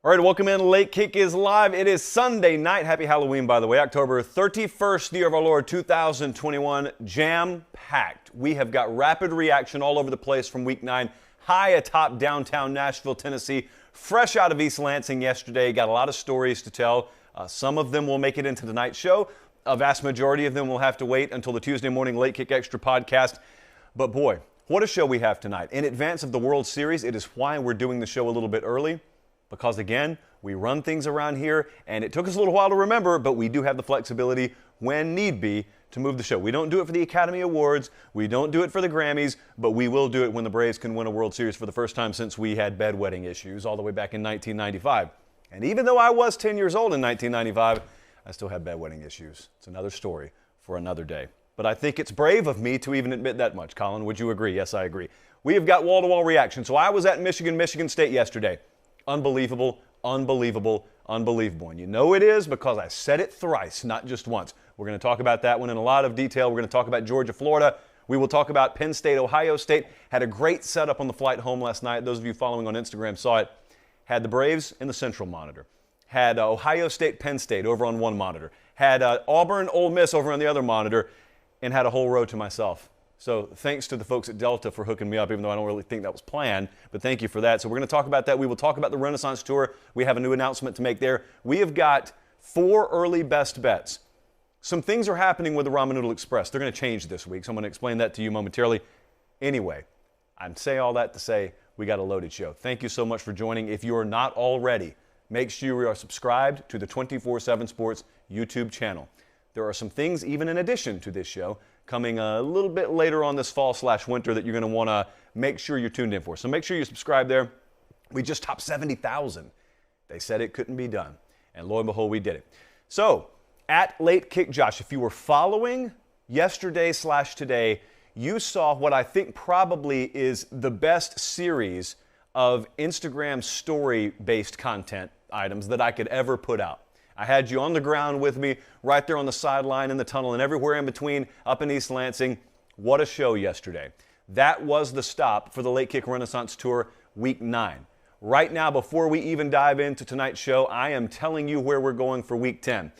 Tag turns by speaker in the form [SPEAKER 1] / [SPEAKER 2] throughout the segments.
[SPEAKER 1] All right, welcome in. Late Kick is live. It is Sunday night. Happy Halloween, by the way. October 31st, the year of our Lord, 2021. Jam-packed. We have got rapid reaction all over the place from Week 9. High atop downtown Nashville, Tennessee. Fresh out of East Lansing yesterday. Got a lot of stories to tell. Some of them will make it into tonight's show. A vast majority of them will have to wait until the Tuesday morning Late Kick Extra podcast. But boy, what a show we have tonight. In advance of the World Series, it is why we're doing the show a little bit early. Because, again, we run things around here, and it took us a little while to remember, but we do have the flexibility, when need be, to move the show. We don't do it for the Academy Awards. We don't do it for the Grammys, but we will do it when the Braves can win a World Series for the first time since we had bedwetting issues all the way back in 1995. And even though I was 10 years old in 1995, I still had bedwetting issues. It's another story for another day. But I think it's brave of me to even admit that much. Colin, would you agree? Yes, I agree. We have got wall-to-wall reaction. So I was at Michigan State yesterday. Unbelievable, unbelievable, unbelievable. And you know it is because I said it thrice, not just once. We're going to talk about that one in a lot of detail. We're going to talk about Georgia, Florida. We will talk about Penn State, Ohio State. Had a great setup on the flight home last night. Those of you following on Instagram saw it. Had the Braves in the central monitor. Had Ohio State, Penn State over on one monitor. Had Auburn, Ole Miss over on the other monitor. And had a whole row to myself. So thanks to the folks at Delta for hooking me up, even though I don't really think that was planned. But thank you for that. So we're going to talk about that. We will talk about the Renaissance Tour. We have a new announcement to make there. We have got 4 early best bets. Some things are happening with the Ramen Noodle Express. They're going to change this week, so I'm going to explain that to you momentarily. Anyway, I'm saying all that to say we got a loaded show. Thank you so much for joining. If you are not already, make sure you are subscribed to the 24/7 Sports YouTube channel. There are some things, even in addition to this show, coming a little bit later on this fall/winter that you're going to want to make sure you're tuned in for. So make sure you subscribe there. We just topped 70,000. They said it couldn't be done. And lo and behold, we did it. So at Late Kick Josh, if you were following yesterday/today, you saw what I think probably is the best series of Instagram story-based content items that I could ever put out. I had you on the ground with me, right there on the sideline, in the tunnel, and everywhere in between, up in East Lansing. What a show yesterday. That was the stop for the Late Kick Renaissance Tour Week 9. Right now, before we even dive into tonight's show, I am telling you where we're going for Week 10.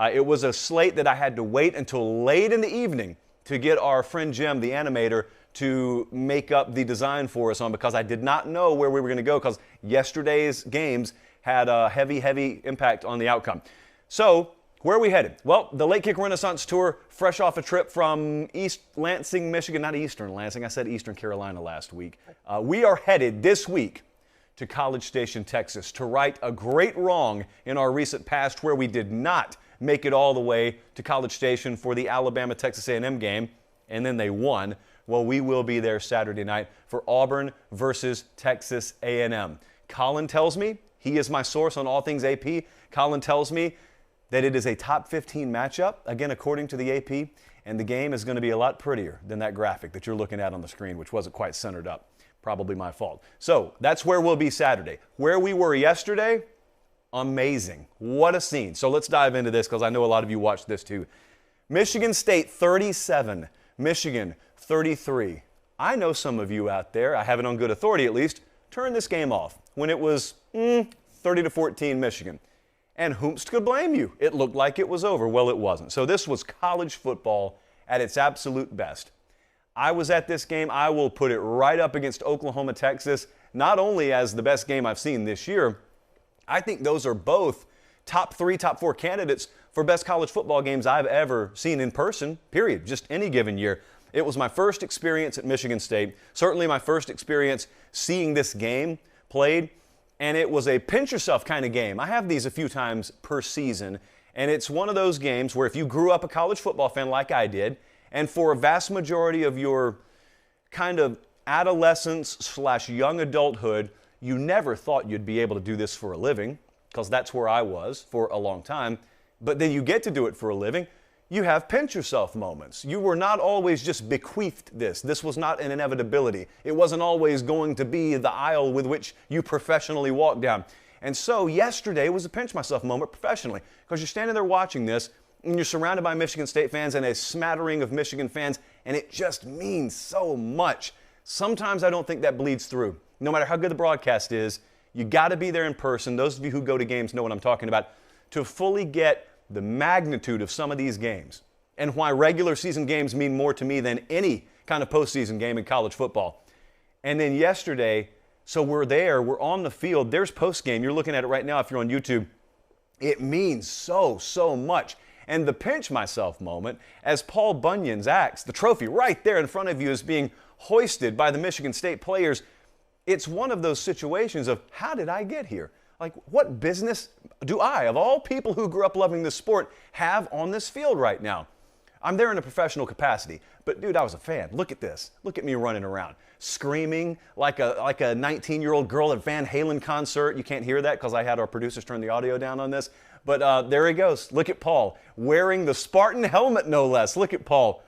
[SPEAKER 1] It was a slate that I had to wait until late in the evening to get our friend Jim, the animator, to make up the design for us on, because I did not know where we were going to go, because yesterday's games had a heavy impact on the outcome. So, where are we headed? Well, the Late Kick Renaissance Tour, fresh off a trip from East Lansing, Michigan, not Eastern Lansing, I said Eastern Carolina last week. We are headed this week to College Station, Texas, to right a great wrong in our recent past where we did not make it all the way to College Station for the Alabama-Texas A&M game, and then they won. Well, we will be there Saturday night for Auburn versus Texas A&M. Colin tells me, he is my source on all things AP. Colin tells me that it is a top 15 matchup, again, according to the AP, and the game is going to be a lot prettier than that graphic that you're looking at on the screen, which wasn't quite centered up. Probably my fault. So that's where we'll be Saturday. Where we were yesterday, amazing. What a scene. So let's dive into this because I know a lot of you watched this too. Michigan State 37, Michigan 33. I know some of you out there, I have it on good authority at least, turned this game off when it was 30-14 Michigan. And whomst could blame you? It looked like it was over. Well, it wasn't. So this was college football at its absolute best. I was at this game. I will put it right up against Oklahoma, Texas, not only as the best game I've seen this year, I think those are both top 3, top 4 candidates for best college football games I've ever seen in person, period, just any given year. It was my first experience at Michigan State, certainly my first experience seeing this game played, and it was a pinch yourself kind of game. I have these a few times per season, and it's one of those games where if you grew up a college football fan like I did, and for a vast majority of your kind of adolescence/young adulthood, you never thought you'd be able to do this for a living, because that's where I was for a long time, but then you get to do it for a living. You have pinch yourself moments. You were not always just bequeathed this. This was not an inevitability. It wasn't always going to be the aisle with which you professionally walk down. And so yesterday was a pinch myself moment professionally, because you're standing there watching this and you're surrounded by Michigan State fans and a smattering of Michigan fans, and it just means so much. Sometimes I don't think that bleeds through. No matter how good the broadcast is, You got to be there in person. Those of you who go to games know what I'm talking about, to fully get the magnitude of some of these games and why regular season games mean more to me than any kind of postseason game in college football. And then yesterday, so we're there, we're on the field, there's postgame. You're looking at it right now if you're on YouTube. It means so, so much. And the pinch myself moment, as Paul Bunyan's axe, the trophy right there in front of you, is being hoisted by the Michigan State players. It's one of those situations of, how did I get here? Like, what business do I, of all people who grew up loving this sport, have on this field right now? I'm there in a professional capacity, but dude, I was a fan. Look at this. Look at me running around, screaming like a 19-year-old girl at Van Halen concert. You can't hear that because I had our producers turn the audio down on this. But there he goes. Look at Paul, wearing the Spartan helmet, no less. Look at Paul.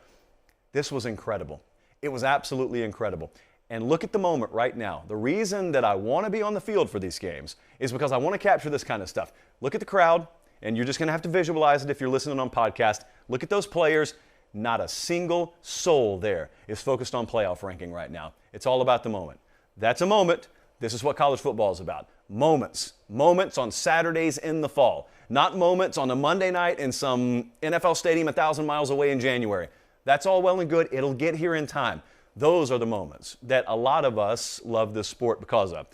[SPEAKER 1] This was incredible. It was absolutely incredible. And look at the moment right now. The reason that I want to be on the field for these games is because I want to capture this kind of stuff. Look at the crowd, and you're just going to have to visualize it if you're listening on podcast. Look at those players. Not a single soul there is focused on playoff ranking right now. It's all about the moment. That's a moment. This is what college football is about. Moments. Moments on Saturdays in the fall. Not moments on a Monday night in some NFL stadium 1,000 miles away in January. That's all well and good. It'll get here in time. Those are the moments that a lot of us love this sport because of.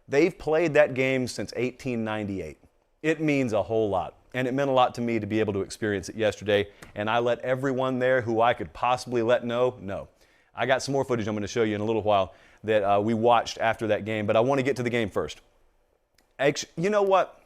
[SPEAKER 1] They've played that game since 1898. It means a whole lot. And it meant a lot to me to be able to experience it yesterday. And I let everyone there who I could possibly let know. I got some more footage I'm going to show you in a little while that we watched after that game. But I want to get to the game first. You know what?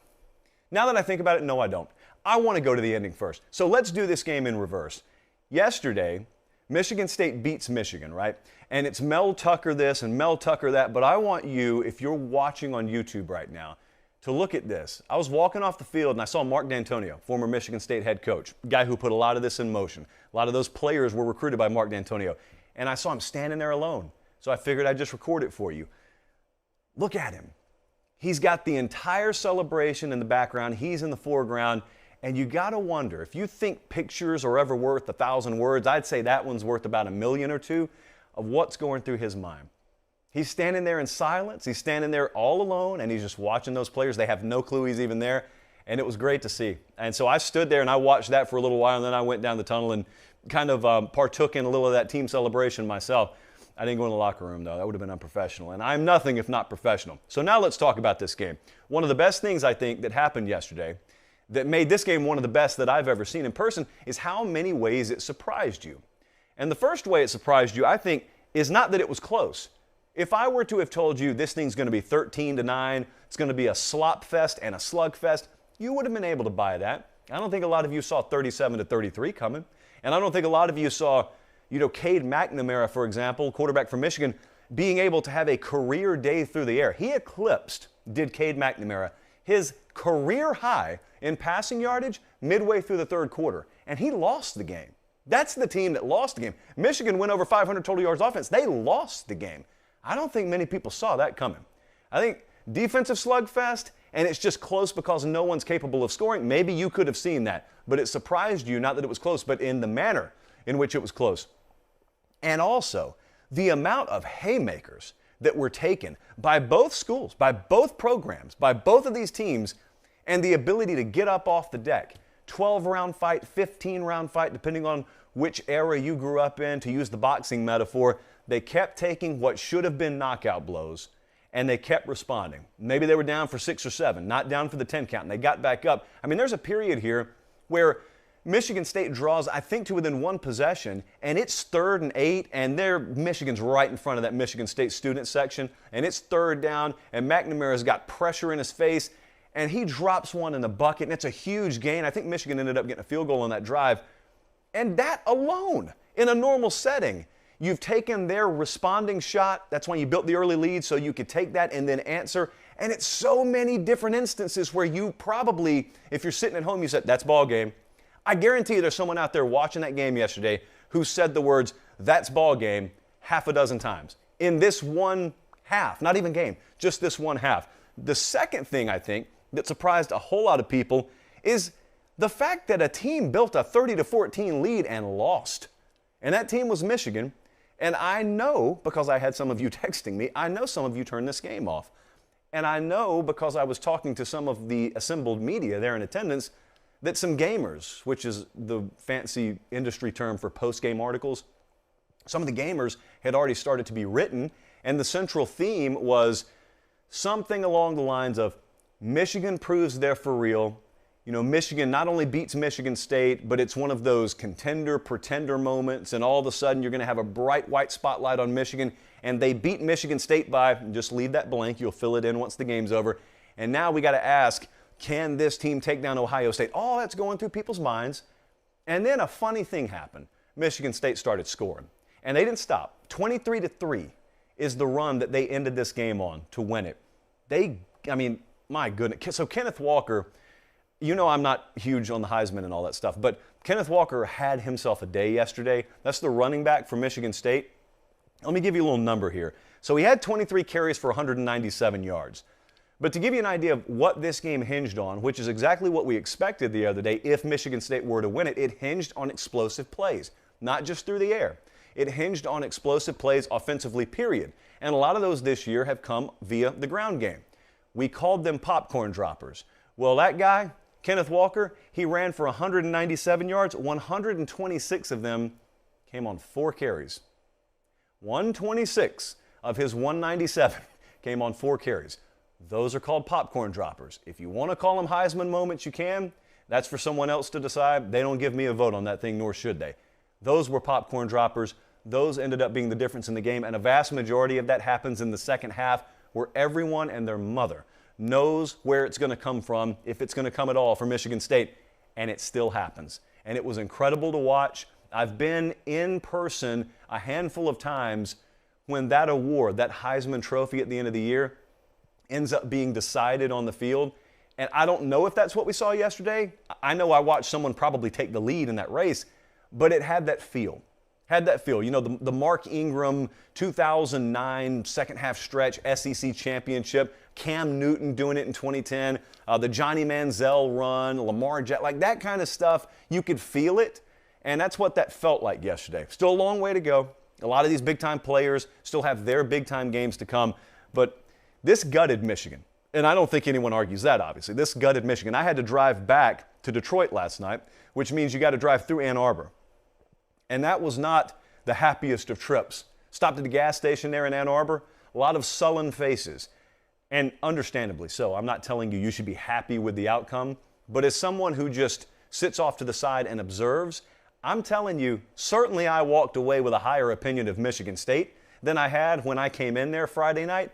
[SPEAKER 1] Now that I think about it, no, I don't. I want to go to the ending first. So let's do this game in reverse. Yesterday, Michigan State beats Michigan, right? And it's Mel Tucker this and Mel Tucker that. But I want you, if you're watching on YouTube right now, to look at this. I was walking off the field and I saw Mark D'Antonio, former Michigan State head coach, guy who put a lot of this in motion. A lot of those players were recruited by Mark D'Antonio. And I saw him standing there alone. So I figured I'd just record it for you. Look at him. He's got the entire celebration in the background. He's in the foreground. And you got to wonder, if you think pictures are ever worth 1,000 words, I'd say that one's worth about 1,000,000 or 2 of what's going through his mind. He's standing there in silence. He's standing there all alone, and he's just watching those players. They have no clue he's even there, and it was great to see. And so I stood there, and I watched that for a little while, and then I went down the tunnel and kind of partook in a little of that team celebration myself. I didn't go in the locker room, though. That would have been unprofessional, and I'm nothing if not professional. So now let's talk about this game. One of the best things, I think, that happened yesterday that made this game one of the best that I've ever seen in person is how many ways it surprised you. And the first way it surprised you, I think, is not that it was close. If I were to have told you this thing's going to be 13-9, it's going to be a slop fest and a slug fest, you would have been able to buy that. I don't think a lot of you saw 37-33 coming. And I don't think a lot of you saw, Cade McNamara, for example, quarterback from Michigan, being able to have a career day through the air. He eclipsed, did Cade McNamara, his career high in passing yardage midway through the third quarter. And he lost the game. That's the team that lost the game. Michigan went over 500 total yards offense. They lost the game. I don't think many people saw that coming. I think defensive slugfest, and it's just close because no one's capable of scoring. Maybe you could have seen that, but it surprised you, not that it was close, but in the manner in which it was close. And also, the amount of haymakers that were taken by both schools, by both programs, by both of these teams, and the ability to get up off the deck. 12-round fight, 15-round fight, depending on which era you grew up in, to use the boxing metaphor. They kept taking what should have been knockout blows, and they kept responding. Maybe they were down for 6 or 7, not down for the 10 count, and they got back up. I mean, there's a period here where Michigan State draws, I think, to within one possession, and it's 3rd and 8, and Michigan's right in front of that Michigan State student section, and it's 3rd down, and McNamara's got pressure in his face, and he drops one in the bucket, and it's a huge gain. I think Michigan ended up getting a field goal on that drive. And that alone, in a normal setting, you've taken their responding shot. That's why you built the early lead, so you could take that and then answer. And it's so many different instances where you probably, if you're sitting at home, you said, that's ball game. I guarantee you there's someone out there watching that game yesterday who said the words, that's ball game, half a dozen times in this one half, not even game, just this one half. The second thing, I think, that surprised a whole lot of people is the fact that a team built a 30-14 lead and lost. And that team was Michigan. And I know, because I had some of you texting me, I know some of you turned this game off. And I know because I was talking to some of the assembled media there in attendance that some gamers, which is the fancy industry term for post-game articles, some of the gamers had already started to be written, and the central theme was something along the lines of Michigan proves they're for real. Michigan not only beats Michigan State, but it's one of those contender-pretender moments, and all of a sudden you're going to have a bright white spotlight on Michigan, and they beat Michigan State by, just leave that blank, you'll fill it in once the game's over. And now we got to ask, can this team take down Ohio State? All that's going through people's minds. And then a funny thing happened. Michigan State started scoring, and they didn't stop. 23-3 is the run that they ended this game on to win it. My goodness. So Kenneth Walker, I'm not huge on the Heisman and all that stuff, but Kenneth Walker had himself a day yesterday. That's the running back for Michigan State. Let me give you a little number here. So he had 23 carries for 197 yards. But to give you an idea of what this game hinged on, which is exactly what we expected the other day if Michigan State were to win it, it hinged on explosive plays, not just through the air. It hinged on explosive plays offensively, period. And a lot of those this year have come via the ground game. We called them popcorn droppers. Well, that guy, Kenneth Walker, he ran for 197 yards. 126 of them came on 4 carries. 126 of his 197 came on 4 carries. Those are called popcorn droppers. If you want to call them Heisman moments, you can. That's for someone else to decide. They don't give me a vote on that thing, nor should they. Those were popcorn droppers. Those ended up being the difference in the game, and a vast majority of that happens in the second half, where everyone and their mother knows where it's going to come from, if it's going to come at all, for Michigan State, and it still happens. And it was incredible to watch. I've been in person a handful of times when that award, that Heisman Trophy at the end of the year, ends up being decided on the field. And I don't know if that's what we saw yesterday. I know I watched someone probably take the lead in that race, but it had that feel. The Mark Ingram 2009 second half stretch SEC championship, Cam Newton doing it in 2010, the Johnny Manziel run, Lamar Jackson, like that kind of stuff, you could feel it. And that's what that felt like yesterday. Still a long way to go. A lot of these big-time players still have their big-time games to come. But this gutted Michigan. And I don't think anyone argues that, obviously. This gutted Michigan. I had to drive back to Detroit last night, which means you got to drive through Ann Arbor. And that was not the happiest of trips. Stopped at the gas station there in Ann Arbor. A lot of sullen faces. And understandably so. I'm not telling you should be happy with the outcome. But as someone who just sits off to the side and observes, I'm telling you, certainly I walked away with a higher opinion of Michigan State than I had when I came in there Friday night.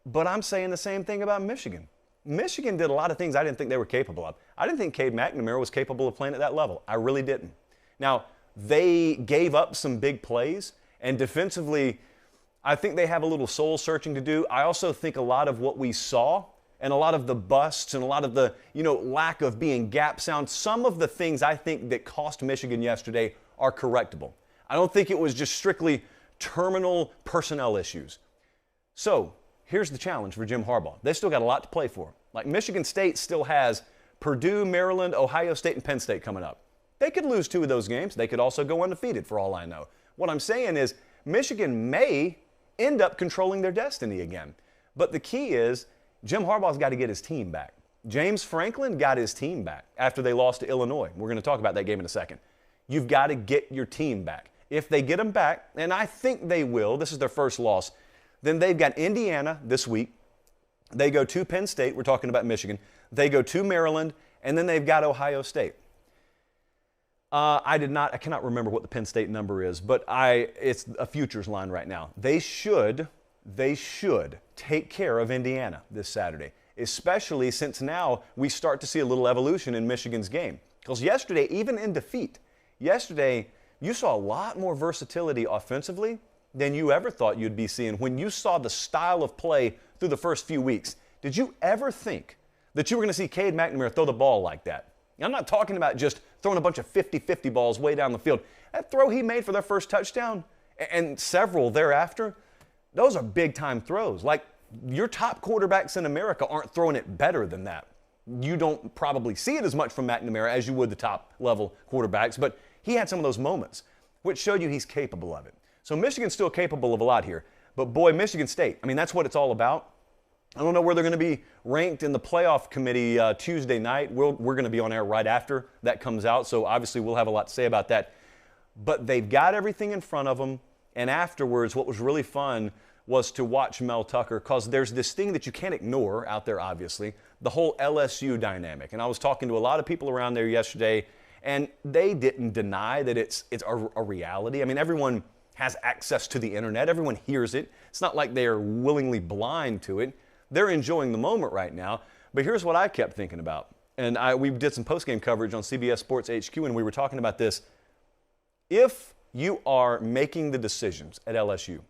[SPEAKER 1] But I'm saying the same thing about Michigan. Michigan did a lot of things I didn't think they were capable of. I didn't think Cade McNamara was capable of playing at that level. I really didn't. Now, they gave up some big plays, and defensively, I think they have a little soul searching to do. I also think a lot of what we saw and a lot of the busts and a lot of the, lack of being gap sound, some of the things I think that cost Michigan yesterday are correctable. I don't think it was just strictly terminal personnel issues. So, here's the challenge for Jim Harbaugh. They still got a lot to play for. Like Michigan State still has Purdue, Maryland, Ohio State, and Penn State coming up. They could lose 2 of those games. They could also go undefeated for all I know. What I'm saying is Michigan may end up controlling their destiny again. But the key is Jim Harbaugh's got to get his team back. James Franklin got his team back after they lost to Illinois. We're going to talk about that game in a second. You've got to get your team back. If they get them back, and I think they will, this is their first loss, then they've got Indiana this week. They go to Penn State. We're talking about Michigan. They go to Maryland, and then they've got Ohio State. I cannot remember what the Penn State number is, but it's a futures line right now. They should take care of Indiana this Saturday, especially since now we start to see a little evolution in Michigan's game. Because yesterday, even in defeat, you saw a lot more versatility offensively than you ever thought you'd be seeing when you saw the style of play through the first few weeks. Did you ever think that you were going to see Cade McNamara throw the ball like that? I'm not talking about just throwing a bunch of 50-50 balls way down the field. That throw he made for their first touchdown and several thereafter, those are big-time throws. Like, your top quarterbacks in America aren't throwing it better than that. You don't probably see it as much from McNamara as you would the top-level quarterbacks, but he had some of those moments, which showed you he's capable of it. So Michigan's still capable of a lot here. But boy, Michigan State, that's what it's all about. I don't know where they're going to be ranked in the playoff committee Tuesday night. We're going to be on air right after that comes out, so obviously we'll have a lot to say about that. But they've got everything in front of them, and afterwards what was really fun was to watch Mel Tucker, because there's this thing that you can't ignore out there, obviously, the whole LSU dynamic. And I was talking to a lot of people around there yesterday, and they didn't deny that it's a reality. I mean, everyone has access to the internet. Everyone hears it. It's not like they are willingly blind to it. They're enjoying the moment right now. But here's what I kept thinking about. And we did some postgame coverage on CBS Sports HQ, and we were talking about this. If you are making the decisions at LSU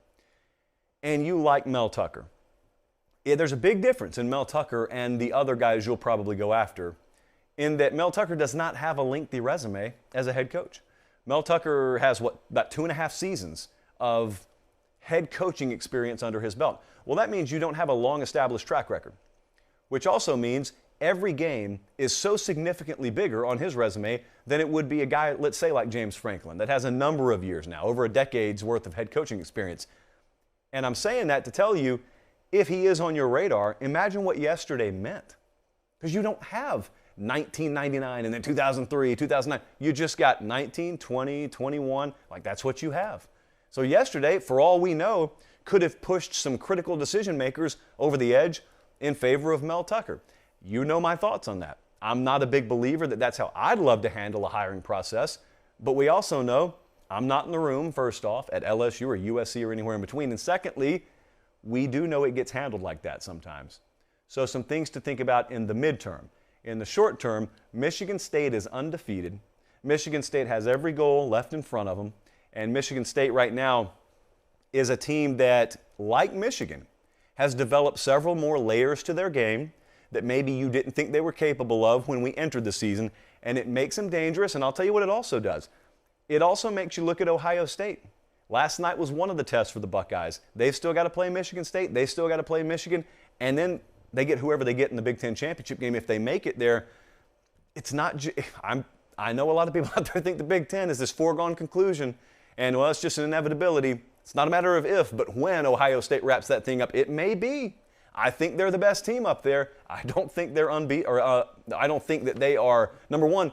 [SPEAKER 1] and you like Mel Tucker, there's a big difference in Mel Tucker and the other guys you'll probably go after, in that Mel Tucker does not have a lengthy resume as a head coach. Mel Tucker has, about 2.5 seasons of head coaching experience under his belt. Well, that means you don't have a long-established track record, which also means every game is so significantly bigger on his resume than it would be a guy, let's say, like James Franklin, that has a number of years now, over a decade's worth of head coaching experience. And I'm saying that to tell you, if he is on your radar, imagine what yesterday meant. Because you don't have 1999 and then 2003, 2009. You just got 19, 20, 21. Like, that's what you have. So yesterday, for all we know, could have pushed some critical decision makers over the edge in favor of Mel Tucker. You know my thoughts on that. I'm not a big believer that that's how I'd love to handle a hiring process, but we also know I'm not in the room, first off, at LSU or USC or anywhere in between. And secondly, we do know it gets handled like that sometimes. So some things to think about in the midterm. In the short term, Michigan State is undefeated. Michigan State has every goal left in front of them. And Michigan State right now is a team that, like Michigan, has developed several more layers to their game that maybe you didn't think they were capable of when we entered the season. And it makes them dangerous. And I'll tell you what it also does. It also makes you look at Ohio State. Last night was one of the tests for the Buckeyes. They've still got to play Michigan State. They've still got to play Michigan. And then they get whoever they get in the Big Ten championship game. If they make it there, it's not I know a lot of people out there think the Big Ten is this foregone conclusion. And, well, it's just an inevitability. It's not a matter of if, but when Ohio State wraps that thing up, it may be. I think they're the best team up there. I don't think they're unbeaten, or I don't think that they are, number one,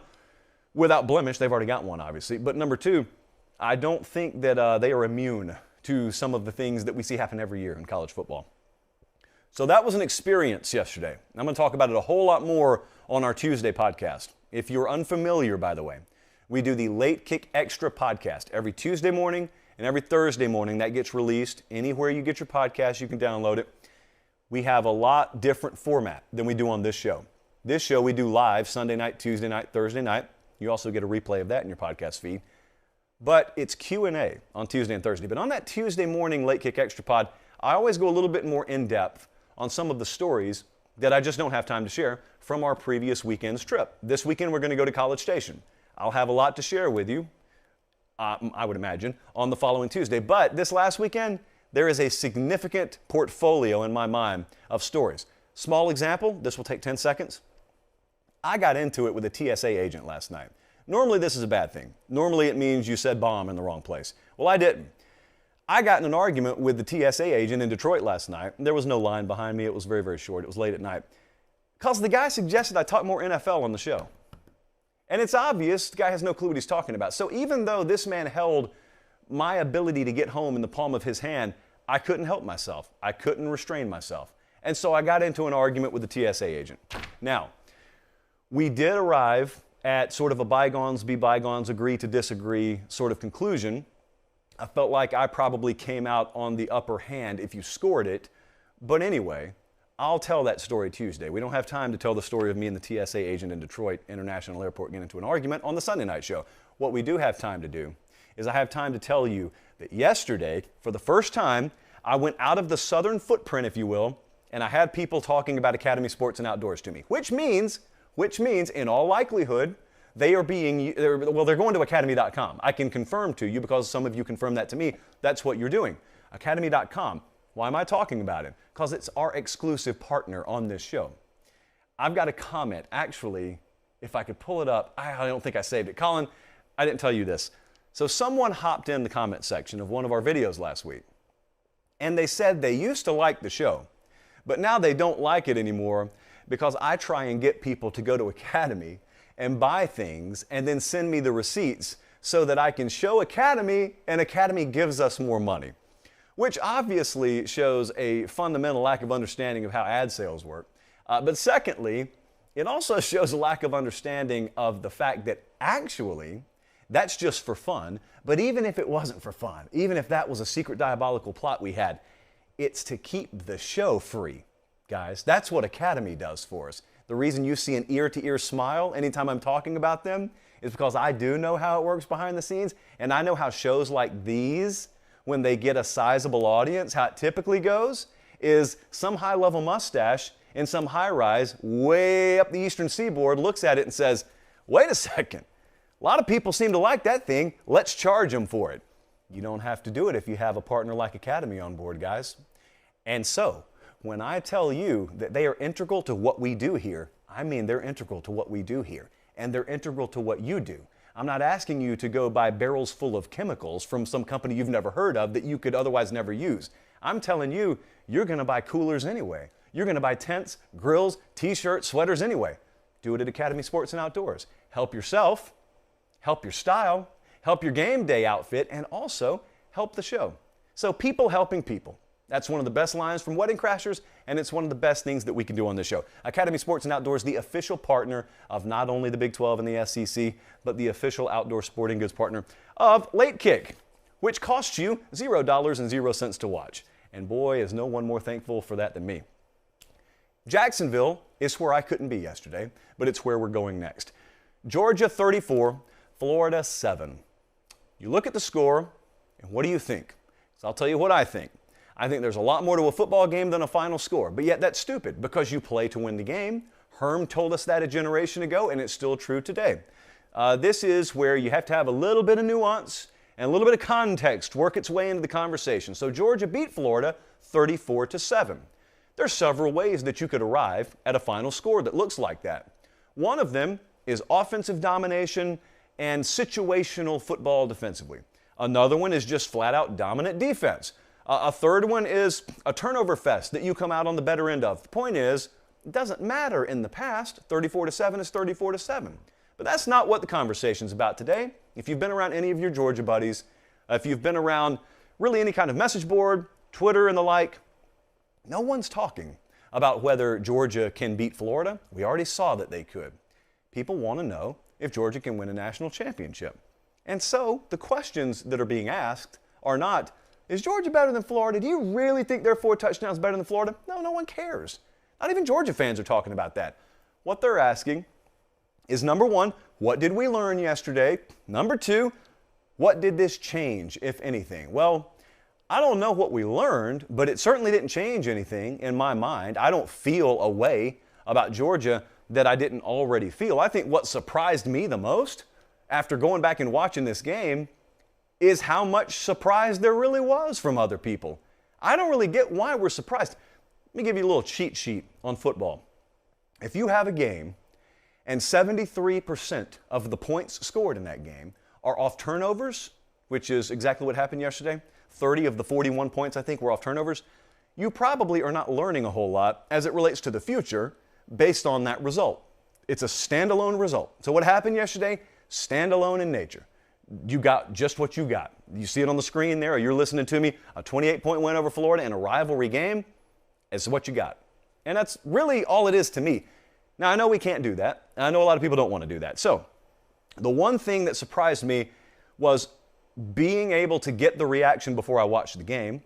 [SPEAKER 1] without blemish. They've already got one, obviously. But number two, I don't think that they are immune to some of the things that we see happen every year in college football. So that was an experience yesterday. I'm going to talk about it a whole lot more on our Tuesday podcast. If you're unfamiliar, by the way, we do the Late Kick Extra podcast every Tuesday morning and every Thursday morning. That gets released anywhere you get your podcast. You can download it. We have a lot different format than we do on this show. This show we do live Sunday night, Tuesday night, Thursday night. You also get a replay of that in your podcast feed. But it's Q&A on Tuesday and Thursday. But on that Tuesday morning Late Kick Extra pod, I always go a little bit more in-depth on some of the stories that I just don't have time to share from our previous weekend's trip. This weekend we're going to go to College Station. I'll have a lot to share with you, I would imagine, on the following Tuesday. But this last weekend, there is a significant portfolio in my mind of stories. Small example, this will take 10 seconds. I got into it with a TSA agent last night. Normally this is a bad thing. Normally it means you said bomb in the wrong place. Well, I didn't. I got in an argument with the TSA agent in Detroit last night. There was no line behind me. It was very, very short. It was late at night. Because the guy suggested I talk more NFL on the show. And it's obvious the guy has no clue what he's talking about. So even though this man held my ability to get home in the palm of his hand, I couldn't help myself. I couldn't restrain myself. And so I got into an argument with the TSA agent. Now, we did arrive at sort of a bygones be bygones, agree to disagree sort of conclusion. I felt like I probably came out on the upper hand if you scored it. But anyway, I'll tell that story Tuesday. We don't have time to tell the story of me and the TSA agent in Detroit International Airport getting into an argument on the Sunday night show. What we do have time to do is I have time to tell you that yesterday, for the first time, I went out of the southern footprint, if you will, and I had people talking about Academy Sports and Outdoors to me, which means, in all likelihood, they're going to academy.com. I can confirm to you, because some of you confirmed that to me, that's what you're doing. Academy.com. Why am I talking about it? Because it's our exclusive partner on this show. I've got a comment, actually, if I could pull it up. I don't think I saved it. Colin, I didn't tell you this. So someone hopped in the comment section of one of our videos last week, and they said they used to like the show, But now they don't like it anymore because I try and get people to go to Academy and buy things and then send me the receipts so that I can show Academy and Academy gives us more money, which obviously shows a fundamental lack of understanding of how ad sales work. But secondly, it also shows a lack of understanding of the fact that actually that's just for fun. But even if it wasn't for fun, even if that was a secret diabolical plot we had, it's to keep the show free, guys. That's what Academy does for us. The reason you see an ear-to-ear smile anytime I'm talking about them is because I do know how it works behind the scenes, and I know how shows like these, when they get a sizable audience, how it typically goes is some high-level mustache in some high-rise way up the eastern seaboard looks at it and says, wait a second, a lot of people seem to like that thing, let's charge them for it. You don't have to do it if you have a partner like Academy on board, guys. And so, when I tell you that they are integral to what we do here, I mean they're integral to what we do here, and they're integral to what you do. I'm not asking you to go buy barrels full of chemicals from some company you've never heard of that you could otherwise never use. I'm telling you, you're going to buy coolers anyway. You're going to buy tents, grills, t-shirts, sweaters anyway. Do it at Academy Sports and Outdoors. Help yourself, help your style, help your game day outfit, and also help the show. So people helping people. That's one of the best lines from Wedding Crashers, and it's one of the best things that we can do on this show. Academy Sports and Outdoors, the official partner of not only the Big 12 and the SEC, but the official outdoor sporting goods partner of Late Kick, which costs you $0 to watch. And boy, is no one more thankful for that than me. Jacksonville is where I couldn't be yesterday, but it's where we're going next. Georgia 34, Florida 7. You look at the score, and what do you think? So I'll tell you what I think. I think there's a lot more to a football game than a final score, but yet that's stupid because you play to win the game. Herm told us that a generation ago, and it's still true today. This is where you have to have a little bit of nuance and a little bit of context work its way into the conversation. So Georgia beat Florida 34-7. There's several ways that you could arrive at a final score that looks like that. One of them is offensive domination and situational football defensively. Another one is just flat-out dominant defense. A third one is a turnover fest that you come out on the better end of. The point is, it doesn't matter in the past. 34-7 is 34-7. But that's not what the conversation's about today. If you've been around any of your Georgia buddies, if you've been around really any kind of message board, Twitter and the like, no one's talking about whether Georgia can beat Florida. We already saw that they could. People want to know if Georgia can win a national championship. And so the questions that are being asked are not, is Georgia better than Florida? Do you really think their 4 touchdowns better than Florida? No, no one cares. Not even Georgia fans are talking about that. What they're asking is, number one, what did we learn yesterday? Number two, what did this change, if anything? Well, I don't know what we learned, but it certainly didn't change anything in my mind. I don't feel a way about Georgia that I didn't already feel. I think what surprised me the most after going back and watching this game is how much surprise there really was from other people. I don't really get why we're surprised. Let me give you a little cheat sheet on football. If you have a game and 73% of the points scored in that game are off turnovers, which is exactly what happened yesterday, 30 of the 41 points I think were off turnovers, you probably are not learning a whole lot as it relates to the future based on that result. It's a standalone result. So what happened yesterday? Standalone in nature. You got just what you got. You see it on the screen there, or you're listening to me, a 28-point win over Florida in a rivalry game is what you got. And that's really all it is to me. Now, I know we can't do that. I know a lot of people don't want to do that. So the one thing that surprised me was being able to get the reaction before I watched the game,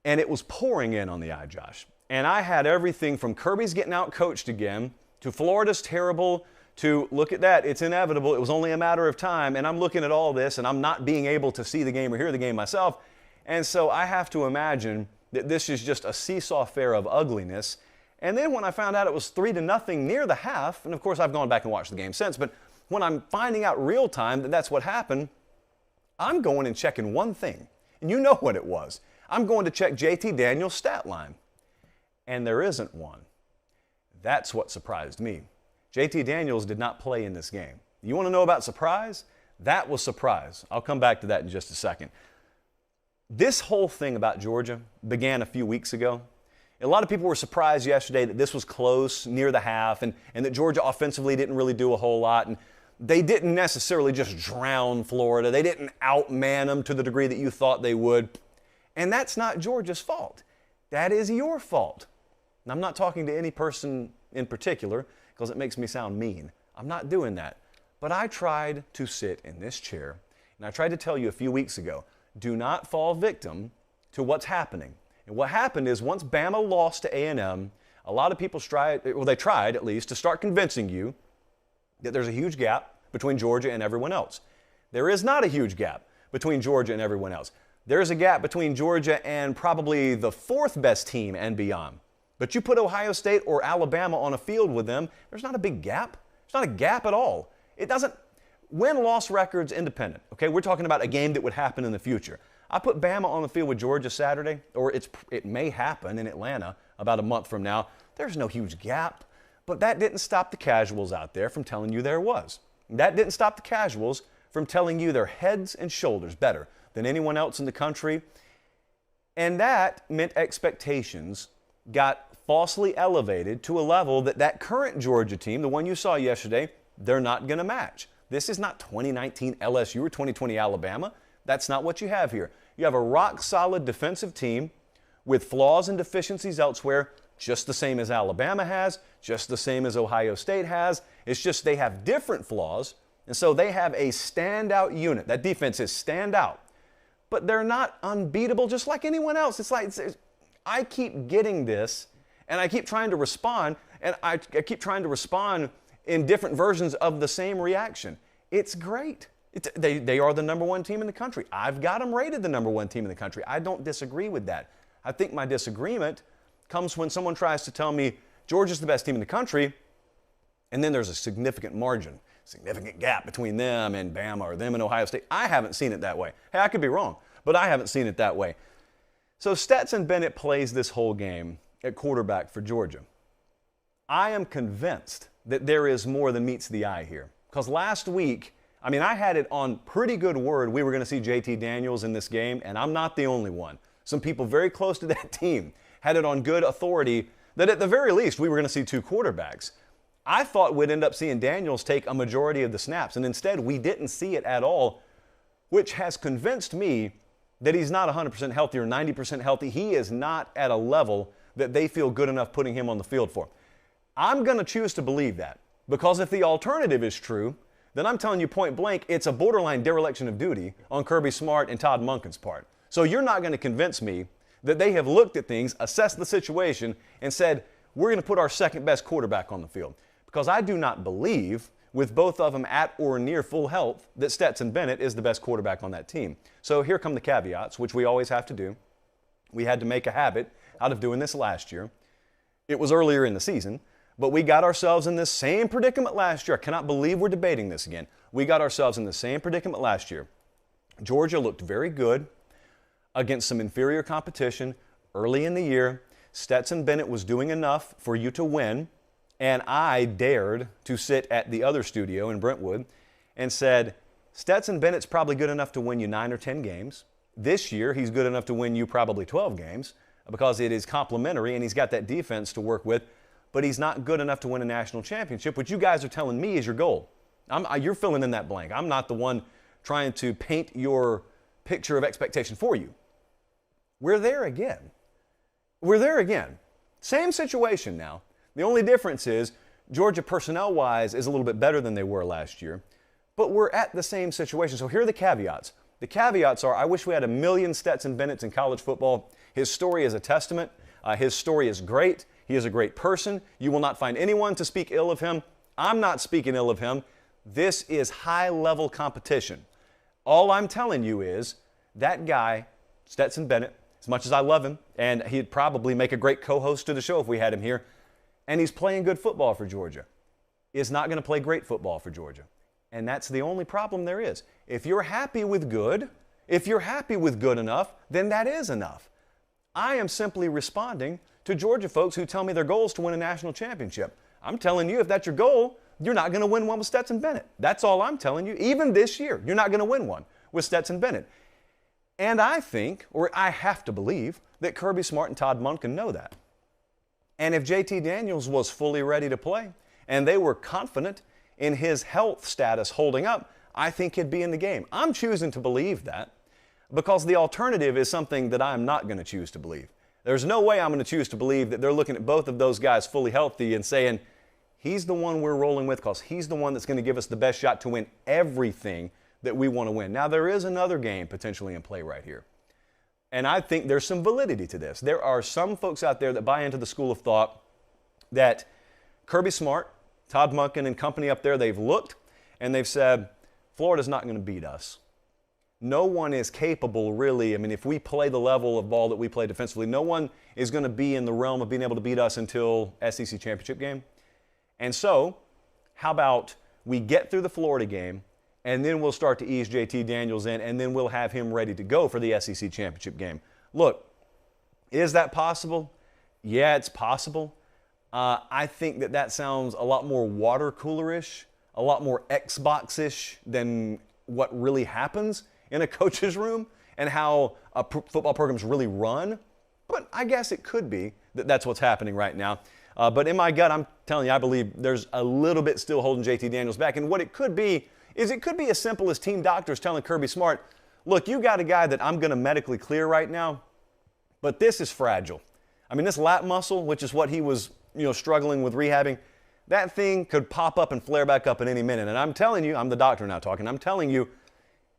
[SPEAKER 1] and it was pouring in on the eye, Josh. And I had everything from Kirby's getting out-coached again to Florida's terrible to look at that, it's inevitable, it was only a matter of time, and I'm looking at all this and I'm not being able to see the game or hear the game myself. And so I have to imagine that this is just a seesaw fair of ugliness. And then when I found out it was 3-0 near the half, and of course I've gone back and watched the game since, but when I'm finding out real time that that's what happened, I'm going and checking one thing. And you know what it was. I'm going to check JT Daniels' stat line. And there isn't one. That's what surprised me. JT Daniels did not play in this game. You want to know about surprise? That was surprise. I'll come back to that in just a second. This whole thing about Georgia began a few weeks ago. A lot of people were surprised yesterday that this was close near the half and that Georgia offensively didn't really do a whole lot. And they didn't necessarily just drown Florida. They didn't outman them to the degree that you thought they would. And that's not Georgia's fault. That is your fault. And I'm not talking to any person in particular because it makes me sound mean. I'm not doing that. But I tried to sit in this chair, and I tried to tell you a few weeks ago, do not fall victim to what's happening. And what happened is once Bama lost to A&M, a lot of people tried at least, to start convincing you that there's a huge gap between Georgia and everyone else. There is not a huge gap between Georgia and everyone else. There's a gap between Georgia and probably the fourth best team and beyond. But you put Ohio State or Alabama on a field with them, there's not a big gap. It's not a gap at all. It doesn't, win-loss record's independent, okay? We're talking about a game that would happen in the future. I put Bama on the field with Georgia Saturday, or it may happen in Atlanta about a month from now. There's no huge gap, but that didn't stop the casuals out there from telling you there was. That didn't stop the casuals from telling you they're heads and shoulders better than anyone else in the country. And that meant expectations got falsely elevated to a level that current Georgia team, the one you saw yesterday, they're not going to match. This is not 2019 LSU or 2020 Alabama. That's not what you have here. You have a rock-solid defensive team with flaws and deficiencies elsewhere, just the same as Alabama has, just the same as Ohio State has. It's just they have different flaws, and so they have a standout unit. That defense is standout. But they're not unbeatable just like anyone else. I keep getting this, and I keep trying to respond, and I keep trying to respond in different versions of the same reaction. It's great. They are the number one team in the country. I've got them rated the number one team in the country. I don't disagree with that. I think my disagreement comes when someone tries to tell me Georgia's the best team in the country, and then there's a significant margin, significant gap between them and Bama or them and Ohio State. I haven't seen it that way. Hey, I could be wrong, but I haven't seen it that way. So Stetson Bennett plays this whole game at quarterback for Georgia. I am convinced that there is more than meets the eye here. Because last week, I had it on pretty good word we were going to see JT Daniels in this game, and I'm not the only one. Some people very close to that team had it on good authority that at the very least we were going to see two quarterbacks. I thought we'd end up seeing Daniels take a majority of the snaps, and instead we didn't see it at all, which has convinced me that he's not 100% healthy or 90% healthy. He is not at a level that they feel good enough putting him on the field for. I'm going to choose to believe that, because if the alternative is true, then I'm telling you point blank, it's a borderline dereliction of duty on Kirby Smart and Todd Monken's part. So you're not going to convince me that they have looked at things, assessed the situation, and said, we're going to put our second best quarterback on the field. Because I do not believe, with both of them at or near full health, that Stetson Bennett is the best quarterback on that team. So here come the caveats, which we always have to do. We had to make a habit out of doing this last year. It was earlier in the season, but we got ourselves in this same predicament last year. I cannot believe we're debating this again. We got ourselves in the same predicament last year. Georgia looked very good against some inferior competition early in the year. Stetson Bennett was doing enough for you to win, and I dared to sit at the other studio in Brentwood and said, Stetson Bennett's probably good enough to win you 9 or 10 games. This year, he's good enough to win you probably 12 games because it is complementary and he's got that defense to work with, but he's not good enough to win a national championship, which you guys are telling me is your goal. You're filling in that blank. I'm not the one trying to paint your picture of expectation for you. We're there again. We're there again. Same situation now. The only difference is Georgia personnel-wise is a little bit better than they were last year, but we're at the same situation. So here are the caveats. The caveats are, I wish we had a million Stetson Bennett's in college football. His story is a testament. His story is great. He is a great person. You will not find anyone to speak ill of him. I'm not speaking ill of him. This is high-level competition. All I'm telling you is that guy, Stetson Bennett, as much as I love him, and he'd probably make a great co-host to the show if we had him here, and he's playing good football for Georgia, is not going to play great football for Georgia. And that's the only problem there is. If you're happy with good, if you're happy with good enough, then that is enough. I am simply responding to Georgia folks who tell me their goal is to win a national championship. I'm telling you, if that's your goal, you're not going to win one with Stetson Bennett. That's all I'm telling you. Even this year, you're not going to win one with Stetson Bennett. And I think, or I have to believe, that Kirby Smart and Todd Monken know that. And if JT Daniels was fully ready to play and they were confident in his health status holding up, I think he'd be in the game. I'm choosing to believe that because the alternative is something that I'm not going to choose to believe. There's no way I'm going to choose to believe that they're looking at both of those guys fully healthy and saying, he's the one we're rolling with because he's the one that's going to give us the best shot to win everything that we want to win. Now, there is another game potentially in play right here. And I think there's some validity to this. There are some folks out there that buy into the school of thought that Kirby Smart, Todd Monken, and company up there, they've looked and they've said, Florida's not going to beat us. No one is capable, really. I mean, if we play the level of ball that we play defensively, no one is going to be in the realm of being able to beat us until SEC championship game. And so, how about we get through the Florida game, and then we'll start to ease JT Daniels in, and then we'll have him ready to go for the SEC championship game. Look, is that possible? Yeah, it's possible. I think that sounds a lot more water cooler-ish, a lot more Xbox-ish than what really happens in a coach's room and how football programs really run. But I guess it could be that that's what's happening right now. But in my gut, I'm telling you, I believe there's a little bit still holding JT Daniels back. And what it could be is it could be as simple as team doctors telling Kirby Smart, look, you got a guy that I'm going to medically clear right now, but this is fragile. I mean, this lat muscle, which is what he was struggling with rehabbing, that thing could pop up and flare back up at any minute. And I'm telling you, I'm the doctor now talking, I'm telling you,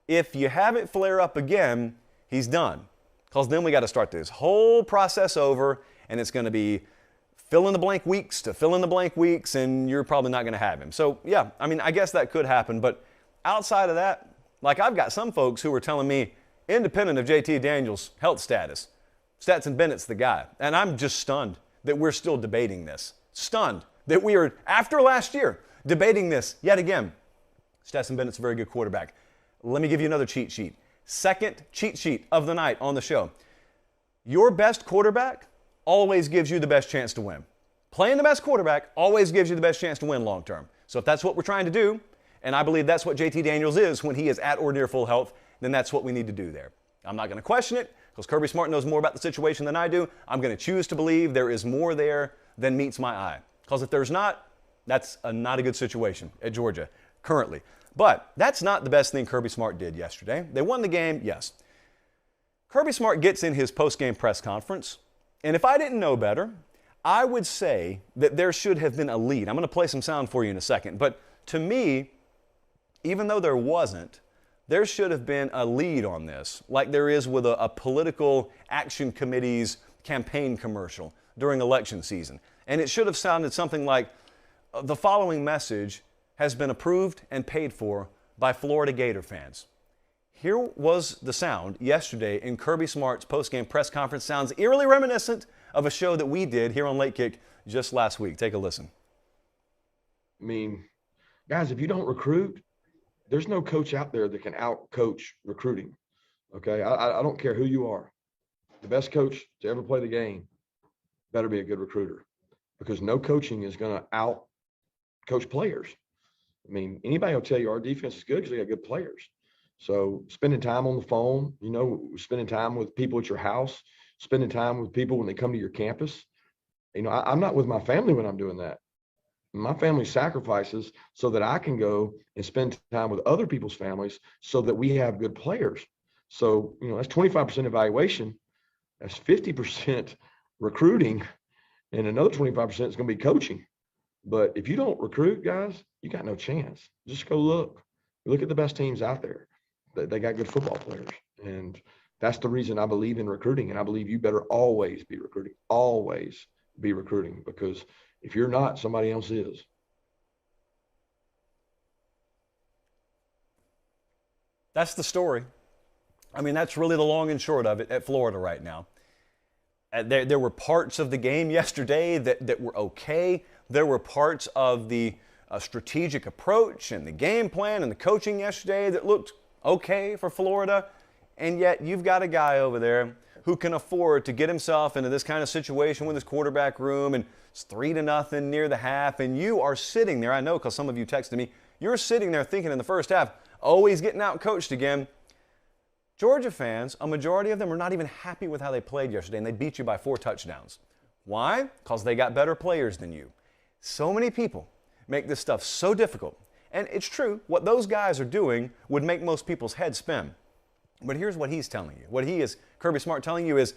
[SPEAKER 1] if you have it flare up again, he's done. Because then we got to start this whole process over, and it's going to be fill in the blank weeks to fill in the blank weeks, and you're probably not going to have him. So, yeah, I mean, I guess that could happen. But outside of that, like I've got some folks who are telling me, independent of JT Daniels' health status, Stetson Bennett's the guy. And I'm just stunned that we're still debating this. Stunned that we are, after last year, debating this yet again. Stetson Bennett's a very good quarterback. Let me give you another cheat sheet. Second cheat sheet of the night on the show. Your best quarterback always gives you the best chance to win. Playing the best quarterback always gives you the best chance to win long term. So if that's what we're trying to do, and I believe that's what JT Daniels is when he is at or near full health, then that's what we need to do there. I'm not going to question it because Kirby Smart knows more about the situation than I do. I'm going to choose to believe there is more there than meets my eye. Because if there's not, that's not a good situation at Georgia currently. But that's not the best thing Kirby Smart did yesterday. They won the game, yes. Kirby Smart gets in his post-game press conference, and if I didn't know better, I would say that there should have been a lead. I'm going to play some sound for you in a second. But to me, even though there wasn't, there should have been a lead on this, like there is with a political action committee's campaign commercial during election season. And it should have sounded something like, the following message has been approved and paid for by Florida Gator fans. Here was the sound yesterday in Kirby Smart's postgame press conference. Sounds eerily reminiscent of a show that we did here on Late Kick just last week. Take a listen.
[SPEAKER 2] I mean, guys, if you don't recruit, there's no coach out there that can out-coach recruiting, okay? I don't care who you are. The best coach to ever play the game better be a good recruiter because no coaching is going to out-coach players. I mean, anybody will tell you our defense is good because they got good players. So spending time on the phone, spending time with people at your house, spending time with people when they come to your campus. I'm not with my family when I'm doing that. My family sacrifices so that I can go and spend time with other people's families so that we have good players. So, that's 25% evaluation. That's 50% recruiting. And another 25% is going to be coaching. But if you don't recruit, guys, you got no chance. Just go look. Look at the best teams out there. They got good football players. And that's the reason I believe in recruiting. And I believe you better always be recruiting. Always be recruiting. Because if you're not, somebody else is.
[SPEAKER 1] That's the story. I mean, that's really the long and short of it at Florida right now. There were parts of the game yesterday that were okay. There were parts of the strategic approach and the game plan and the coaching yesterday that looked okay for Florida. And yet you've got a guy over there who can afford to get himself into this kind of situation with his quarterback room, and it's 3-0 near the half, and you are sitting there, I know because some of you texted me, you're sitting there thinking in the first half, oh, he's getting out-coached again. Georgia fans, a majority of them are not even happy with how they played yesterday, and they beat you by 4 touchdowns. Why? Because they got better players than you. So many people make this stuff so difficult. And it's true, what those guys are doing would make most people's heads spin. But here's what he's telling you. What he is, Kirby Smart, telling you is,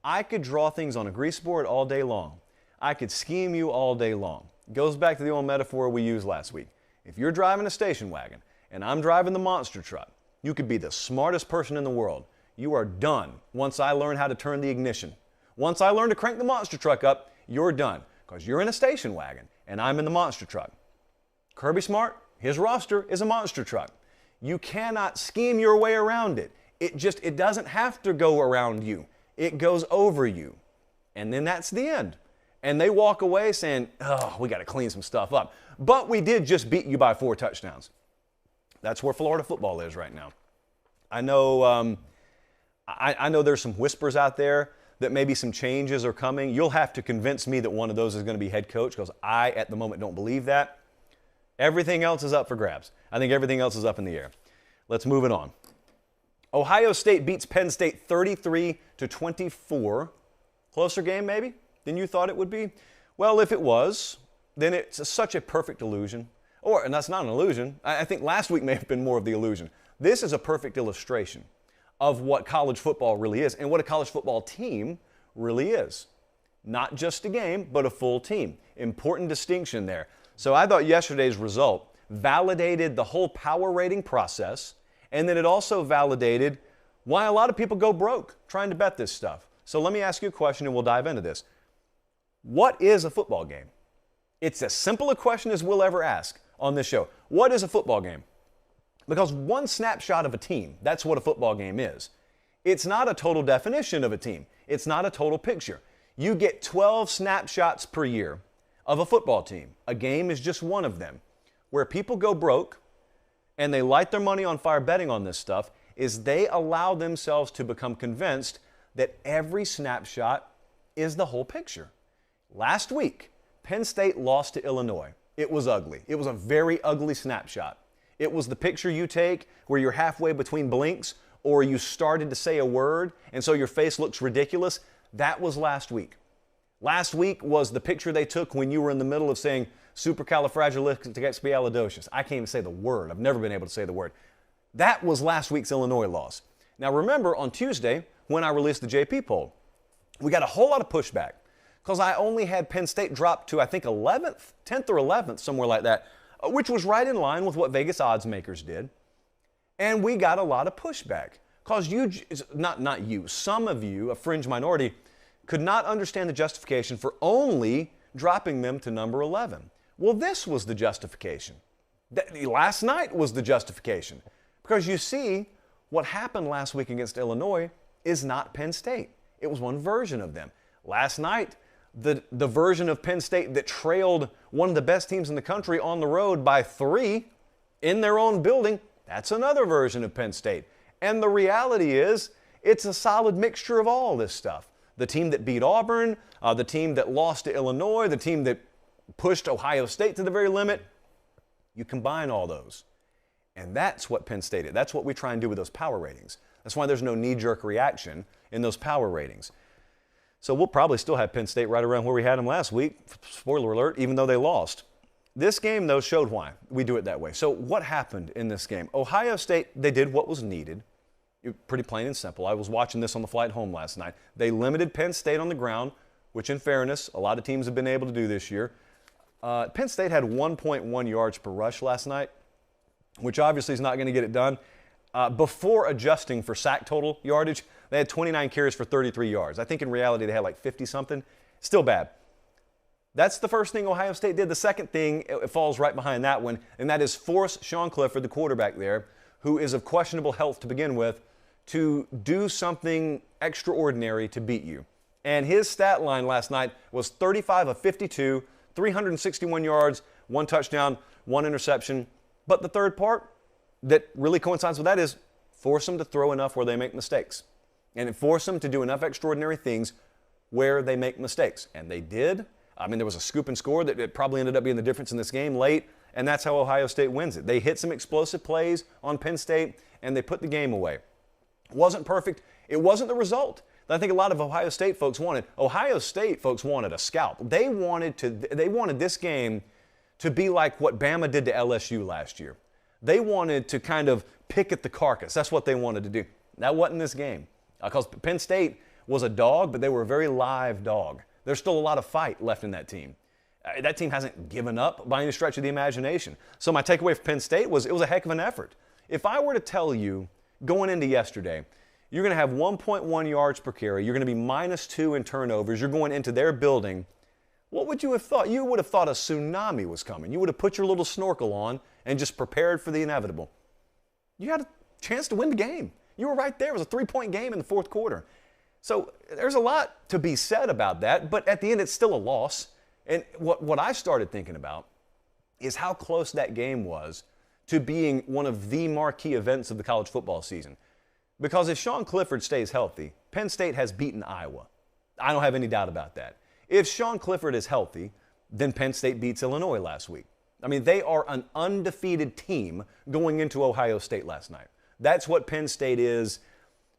[SPEAKER 1] I could draw things on a grease board all day long. I could scheme you all day long. It goes back to the old metaphor we used last week. If you're driving a station wagon and I'm driving the monster truck, you could be the smartest person in the world. You are done once I learn how to turn the ignition. Once I learn to crank the monster truck up, you're done because you're in a station wagon and I'm in the monster truck. Kirby Smart, his roster is a monster truck. You cannot scheme your way around it. It doesn't have to go around you. It goes over you. And then that's the end. And they walk away saying, oh, we got to clean some stuff up. But we did just beat you by 4 touchdowns. That's where Florida football is right now. I know there's some whispers out there that maybe some changes are coming. You'll have to convince me that one of those is going to be head coach because I, at the moment, don't believe that. Everything else is up for grabs. I think everything else is up in the air. Let's move it on. Ohio State beats Penn State 33-24. Closer game, maybe, than you thought it would be? Well, if it was, then it's such a perfect illusion. And that's not an illusion. I think last week may have been more of the illusion. This is a perfect illustration of what college football really is and what a college football team really is. Not just a game, but a full team. Important distinction there. So I thought yesterday's result validated the whole power rating process, and then it also validated why a lot of people go broke trying to bet this stuff. So let me ask you a question and we'll dive into this. What is a football game? It's as simple a question as we'll ever ask on this show. What is a football game? Because one snapshot of a team, that's what a football game is. It's not a total definition of a team. It's not a total picture. You get 12 snapshots per year of a football team. A game is just one of them. Where people go broke and they light their money on fire betting on this stuff is they allow themselves to become convinced that every snapshot is the whole picture. Last week, Penn State lost to Illinois. It was ugly. It was a very ugly snapshot. It was the picture you take where you're halfway between blinks or you started to say a word and so your face looks ridiculous. That was last week. Last week was the picture they took when you were in the middle of saying supercalifragilisticexpialidocious. I can't even say the word. I've never been able to say the word. That was last week's Illinois loss. Now remember, on Tuesday, when I released the JP poll, we got a whole lot of pushback because I only had Penn State drop to, I think, 11th, 10th or 11th, somewhere like that, which was right in line with what Vegas odds makers did. And we got a lot of pushback because not you, some of you, a fringe minority, could not understand the justification for only dropping them to number 11. Well, this was the justification. Last night was the justification. Because you see, what happened last week against Illinois is not Penn State. It was one version of them. Last night, the version of Penn State that trailed one of the best teams in the country on the road by 3 in their own building, that's another version of Penn State. And the reality is, it's a solid mixture of all this stuff. The team that beat Auburn, the team that lost to Illinois, the team that pushed Ohio State to the very limit. You combine all those. And that's what Penn State is. That's what we try and do with those power ratings. That's why there's no knee-jerk reaction in those power ratings. So we'll probably still have Penn State right around where we had them last week. Spoiler alert, even though they lost. This game, though, showed why we do it that way. So what happened in this game? Ohio State, they did what was needed. Pretty plain and simple. I was watching this on the flight home last night. They limited Penn State on the ground, which in fairness, a lot of teams have been able to do this year. Penn State had 1.1 yards per rush last night, which obviously is not going to get it done. Before adjusting for sack total yardage, they had 29 carries for 33 yards. I think in reality they had like 50-something. Still bad. That's the first thing Ohio State did. The second thing, it falls right behind that one, and that is force Sean Clifford, the quarterback there, who is of questionable health to begin with, to do something extraordinary to beat you. And his stat line last night was 35 of 52, 361 yards, 1 touchdown, 1 interception. But the third part that really coincides with that is force them to throw enough where they make mistakes. And force them to do enough extraordinary things where they make mistakes. And they did. I mean, there was a scoop and score that probably ended up being the difference in this game late, and that's how Ohio State wins it. They hit some explosive plays on Penn State, and they put the game away. It wasn't perfect. It wasn't the result that I think a lot of Ohio State folks wanted. Ohio State folks wanted a scalp. They wanted this game to be like what Bama did to LSU last year. They wanted to kind of pick at the carcass. That's what they wanted to do. That wasn't this game. Because Penn State was a dog, but they were a very live dog. There's still a lot of fight left in that team. That team hasn't given up by any stretch of the imagination. So my takeaway for Penn State was it was a heck of an effort. If I were to tell you going into yesterday, you're going to have 1.1 yards per carry, you're going to be -2 in turnovers, you're going into their building, what would you have thought? You would have thought a tsunami was coming. You would have put your little snorkel on and just prepared for the inevitable. You had a chance to win the game. You were right there. It was a 3-point game in the fourth quarter. So there's a lot to be said about that, but at the end it's still a loss. And what I started thinking about is how close that game was to being one of the marquee events of the college football season. Because if Sean Clifford stays healthy, Penn State has beaten Iowa. I don't have any doubt about that. If Sean Clifford is healthy, then Penn State beats Illinois last week. I mean, they are an undefeated team going into Ohio State last night. That's what Penn State is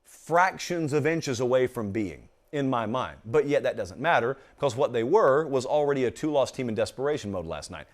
[SPEAKER 1] fractions of inches away from being, in my mind. But yet that doesn't matter because what they were was already a 2-loss team in desperation mode last night.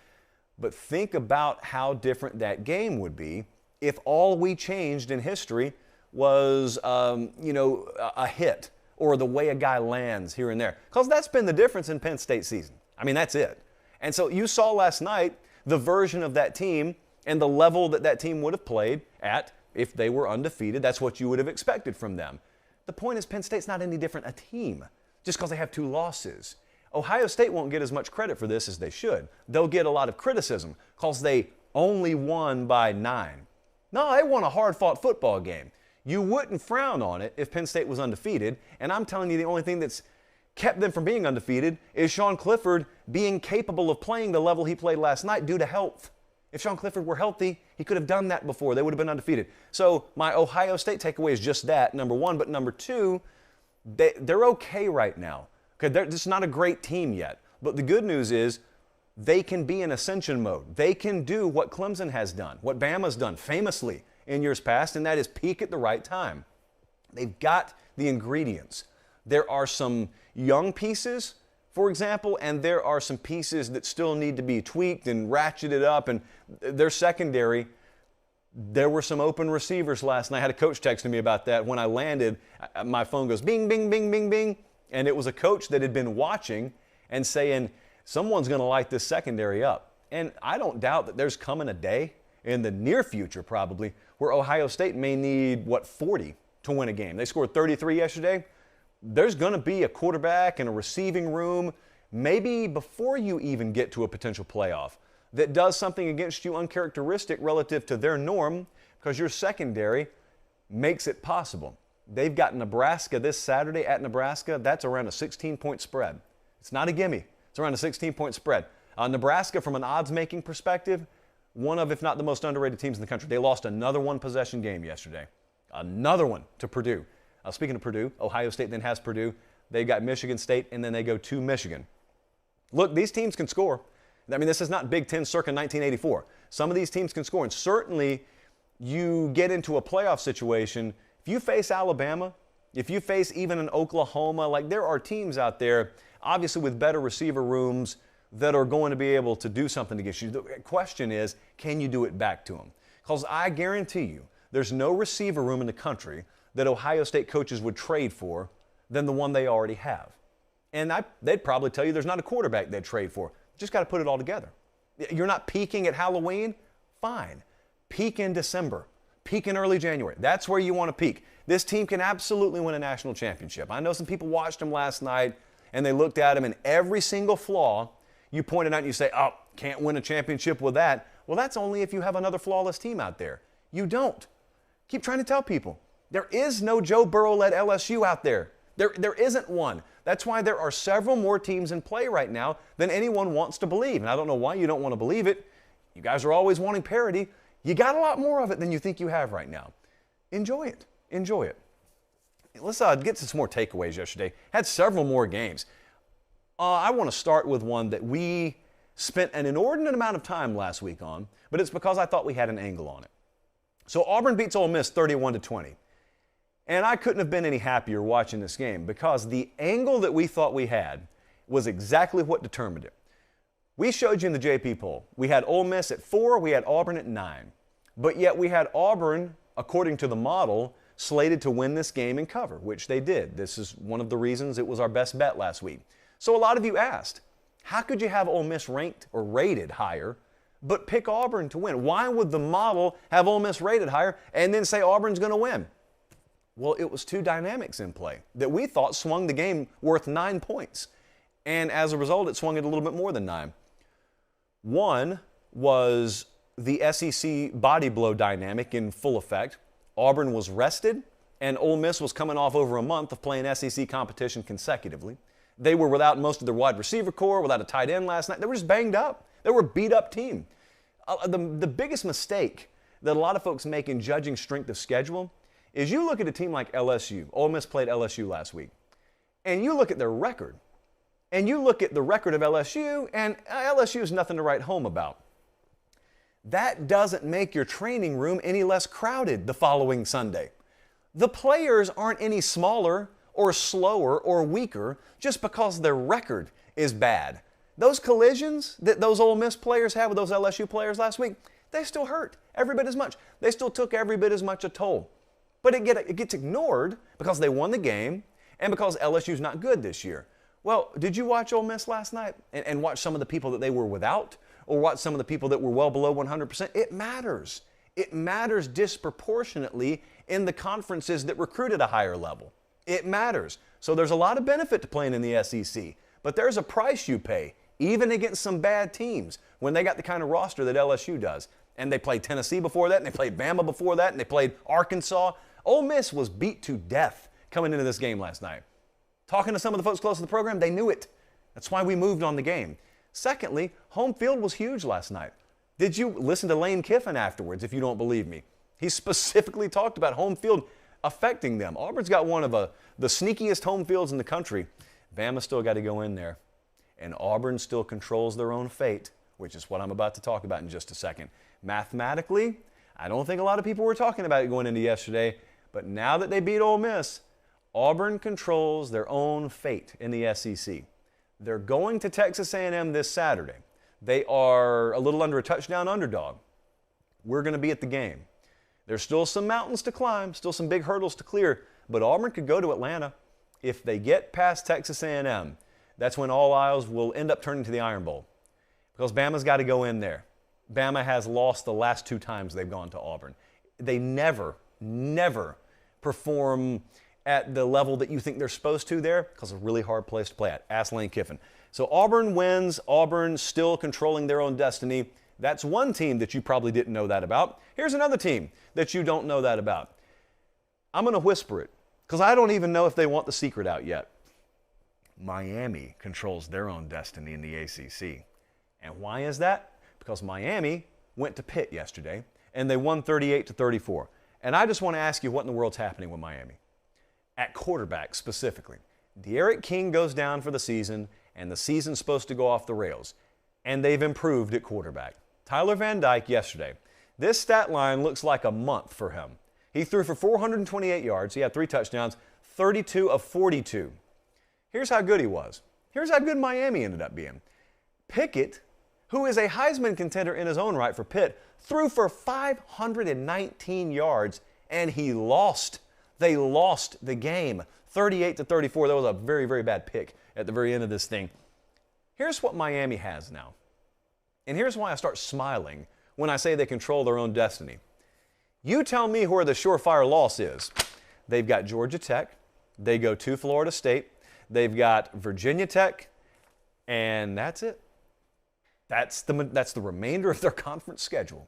[SPEAKER 1] But think about how different that game would be if all we changed in history was, a hit or the way a guy lands here and there. Because that's been the difference in Penn State season. I mean, that's it. And so you saw last night the version of that team and the level that that team would have played at if they were undefeated. That's what you would have expected from them. The point is Penn State's not any different a team just because they have 2 losses. Ohio State won't get as much credit for this as they should. They'll get a lot of criticism because they only won by 9. No, they won a hard-fought football game. You wouldn't frown on it if Penn State was undefeated, and I'm telling you the only thing that's kept them from being undefeated is Sean Clifford being capable of playing the level he played last night due to health. If Sean Clifford were healthy, he could have done that before. They would have been undefeated. So my Ohio State takeaway is just that, number one. But number two, they're okay right now. Okay, they're just not a great team yet. But the good news is they can be in ascension mode. They can do what Clemson has done, what Bama's done famously in years past, and that is peak at the right time. They've got the ingredients. There are some young pieces, for example, and there are some pieces that still need to be tweaked and ratcheted up, and their secondary, there were some open receivers last night. I had a coach texting me about that. When I landed, my phone goes bing, bing, bing, bing, bing, and it was a coach that had been watching and saying, someone's going to light this secondary up. And I don't doubt that there's coming a day in the near future probably where Ohio State may need, 40 to win a game. They scored 33 yesterday. There's going to be a quarterback and a receiving room, maybe before you even get to a potential playoff, that does something against you uncharacteristic relative to their norm because your secondary makes it possible. They've got Nebraska this Saturday at Nebraska. That's around a 16-point spread. It's not a gimme. It's around a 16-point spread. Nebraska, from an odds-making perspective, one of, if not the most underrated teams in the country. They lost another one-possession game yesterday. Another one to Purdue. Speaking of Purdue, Ohio State then has Purdue. They've got Michigan State, and then they go to Michigan. Look, these teams can score. I mean, this is not Big Ten circa 1984. Some of these teams can score, and certainly you get into a playoff situation. If you face Alabama, if you face even an Oklahoma, like there are teams out there, obviously with better receiver rooms, that are going to be able to do something against you. The question is, can you do it back to them? Because I guarantee you, there's no receiver room in the country that Ohio State coaches would trade for than the one they already have. And they'd probably tell you there's not a quarterback they'd trade for. Just got to put it all together. You're not peaking at Halloween? Fine. Peak in December. Peak in early January. That's where you want to peak. This team can absolutely win a national championship. I know some people watched them last night and they looked at them and every single flaw you pointed out and you say, oh, can't win a championship with that. Well, that's only if you have another flawless team out there. You don't. Keep trying to tell people. There is no Joe Burrow-led LSU out there. There isn't one. That's why there are several more teams in play right now than anyone wants to believe. And I don't know why you don't want to believe it. You guys are always wanting parity. You got a lot more of it than you think you have right now. Enjoy it. Enjoy it. Let's get to some more takeaways yesterday. Had several more games. I want to start with one that we spent an inordinate amount of time last week on, but it's because I thought we had an angle on it. So Auburn beats Ole Miss 31-20. And I couldn't have been any happier watching this game because the angle that we thought we had was exactly what determined it. We showed you in the JP poll. We had Ole Miss at 4, we had Auburn at 9. But yet we had Auburn, according to the model, slated to win this game and cover, which they did. This is one of the reasons it was our best bet last week. So a lot of you asked, how could you have Ole Miss ranked or rated higher, but pick Auburn to win? Why would the model have Ole Miss rated higher and then say Auburn's going to win? Well, it was two dynamics in play that we thought swung the game worth 9 points. And as a result, it swung it a little bit more than 9. One was the SEC body blow dynamic in full effect. Auburn was rested, and Ole Miss was coming off over a month of playing SEC competition consecutively. They were without most of their wide receiver core, without a tight end last night. They were just banged up. They were a beat-up team. The biggest mistake that a lot of folks make in judging strength of schedule is you look at a team like LSU. Ole Miss played LSU last week. And you look at their record. And you look at the record of LSU, and LSU is nothing to write home about. That doesn't make your training room any less crowded the following Sunday. The players aren't any smaller or slower or weaker just because their record is bad. Those collisions that those Ole Miss players had with those LSU players last week, they still hurt every bit as much. They still took every bit as much a toll. But it gets ignored because they won the game and because LSU's not good this year. Well, did you watch Ole Miss last night and watch some of the people that they were without, or watch some of the people that were well below 100%? It matters. It matters disproportionately in the conferences that recruit at a higher level. It matters. So there's a lot of benefit to playing in the SEC, but there's a price you pay, even against some bad teams, when they got the kind of roster that LSU does. And they played Tennessee before that, and they played Bama before that, and they played Arkansas. Ole Miss was beat to death coming into this game last night. Talking to some of the folks close to the program, they knew it. That's why we moved on the game. Secondly, home field was huge last night. Did you listen to Lane Kiffin afterwards, if you don't believe me? He specifically talked about home field affecting them. Auburn's got one of the sneakiest home fields in the country. Bama still got to go in there. And Auburn still controls their own fate, which is what I'm about to talk about in just a second. Mathematically, I don't think a lot of people were talking about it going into yesterday, but now that they beat Ole Miss, Auburn controls their own fate in the SEC. They're going to Texas A&M this Saturday. They are a little under a touchdown underdog. We're going to be at the game. There's still some mountains to climb, still some big hurdles to clear, but Auburn could go to Atlanta. If they get past Texas A&M, that's when all eyes will end up turning to the Iron Bowl, because Bama's got to go in there. Bama has lost the last 2 times they've gone to Auburn. They never perform at the level that you think they're supposed to there, because it's a really hard place to play at. Ask Lane Kiffin. So Auburn wins. Auburn still controlling their own destiny. That's one team that you probably didn't know that about. Here's another team that you don't know that about. I'm going to whisper it, because I don't even know if they want the secret out yet. Miami controls their own destiny in the ACC. And why is that? Because Miami went to Pitt yesterday, and they won 38-34. And I just want to ask you, what in the world's happening with Miami? At quarterback specifically. De'Aaron King goes down for the season, and the season's supposed to go off the rails. And they've improved at quarterback. Tyler Van Dyke yesterday. This stat line looks like a month for him. He threw for 428 yards. He had 3 touchdowns, 32 of 42. Here's how good he was. Here's how good Miami ended up being. Pickett, who is a Heisman contender in his own right for Pitt, threw for 519 yards, and he lost. They lost the game, 38-34. That was a very, very bad pick at the very end of this thing. Here's what Miami has now. And here's why I start smiling when I say they control their own destiny. You tell me where the surefire loss is. They've got Georgia Tech. They go to Florida State. They've got Virginia Tech. And that's it. That's the remainder of their conference schedule.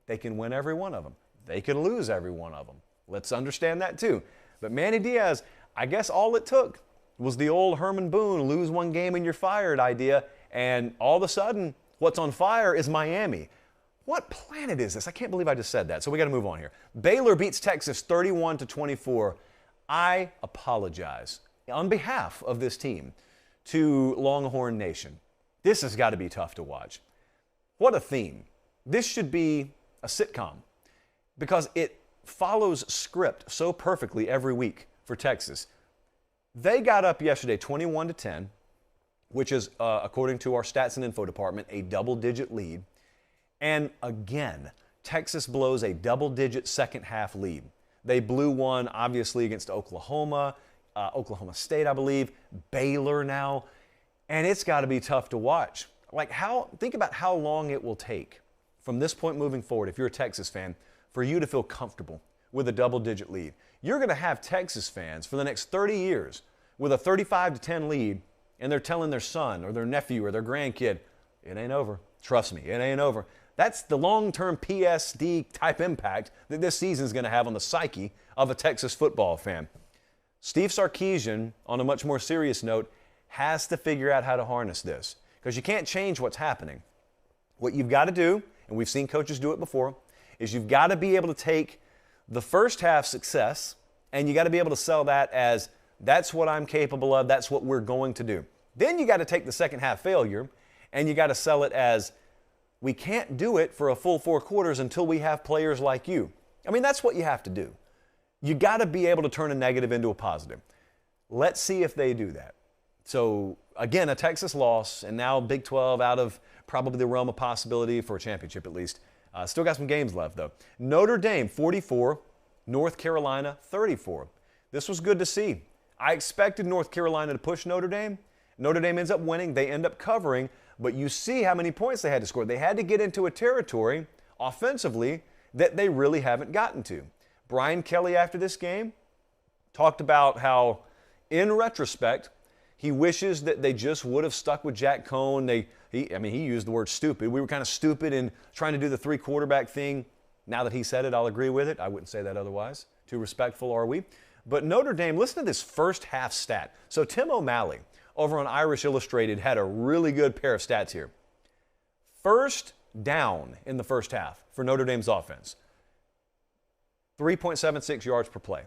[SPEAKER 1] They can win every one of them. They can lose every one of them. Let's understand that too. But Manny Diaz, I guess all it took was the old Herman Boone lose one game and you're fired idea, and all of a sudden what's on fire is Miami. What planet is this? I can't believe I just said that. So we got to move on here. Baylor beats Texas 31-24. I apologize on behalf of this team to Longhorn Nation. This has got to be tough to watch. What a theme. This should be a sitcom, because it follows script so perfectly every week for Texas. They got up yesterday 21-10, which is, according to our stats and info department, a double-digit lead. And again, Texas blows a double-digit second-half lead. They blew one, obviously, against Oklahoma, Oklahoma State, I believe, Baylor now, and it's got to be tough to watch. Think about how long it will take from this point moving forward, if you're a Texas fan, for you to feel comfortable with a double-digit lead. You're going to have Texas fans for the next 30 years with a 35-10 lead, and they're telling their son or their nephew or their grandkid, it ain't over. Trust me, it ain't over. That's the long-term PSD type impact that this season is going to have on the psyche of a Texas football fan. Steve Sarkisian, on a much more serious note, has to figure out how to harness this, because you can't change what's happening. What you've got to do, and we've seen coaches do it before, is you've got to be able to take the first half success and you got to be able to sell that as that's what I'm capable of, that's what we're going to do. Then you got to take the second half failure and you got to sell it as we can't do it for a full 4 quarters until we have players like you. I mean, that's what you have to do. You got to be able to turn a negative into a positive. Let's see if they do that. So, again, a Texas loss, and now Big 12 out of probably the realm of possibility for a championship at least. Still got some games left, though. Notre Dame, 44. North Carolina, 34. This was good to see. I expected North Carolina to push Notre Dame. Notre Dame ends up winning. They end up covering. But you see how many points they had to score. They had to get into a territory offensively that they really haven't gotten to. Brian Kelly, after this game, talked about how, in retrospect, he wishes that they just would have stuck with Jack Cohn. He used the word stupid. We were kind of stupid in trying to do the 3-quarterback thing. Now that he said it, I'll agree with it. I wouldn't say that otherwise. Too respectful are we? But Notre Dame, listen to this first half stat. So Tim O'Malley over on Irish Illustrated had a really good pair of stats here. First down in the first half for Notre Dame's offense. 3.76 yards per play.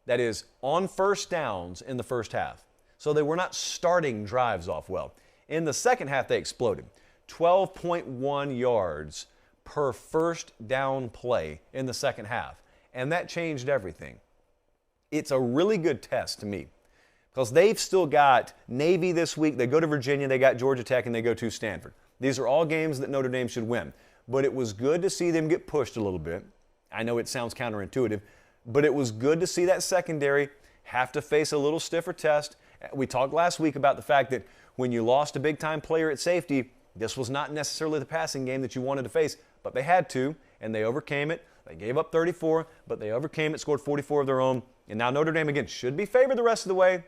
[SPEAKER 1] That is on first downs in the first half. So they were not starting drives off well. In the second half, they exploded. 12.1 yards per first down play in the second half. And that changed everything. It's a really good test to me because they've still got Navy this week. They go to Virginia, they got Georgia Tech, and they go to Stanford. These are all games that Notre Dame should win. But it was good to see them get pushed a little bit. I know it sounds counterintuitive, but it was good to see that secondary have to face a little stiffer test. We talked last week about the fact that when you lost a big-time player at safety, this was not necessarily the passing game that you wanted to face, but they had to, and they overcame it. They gave up 34, but they overcame it, scored 44 of their own, and now Notre Dame, again, should be favored the rest of the way.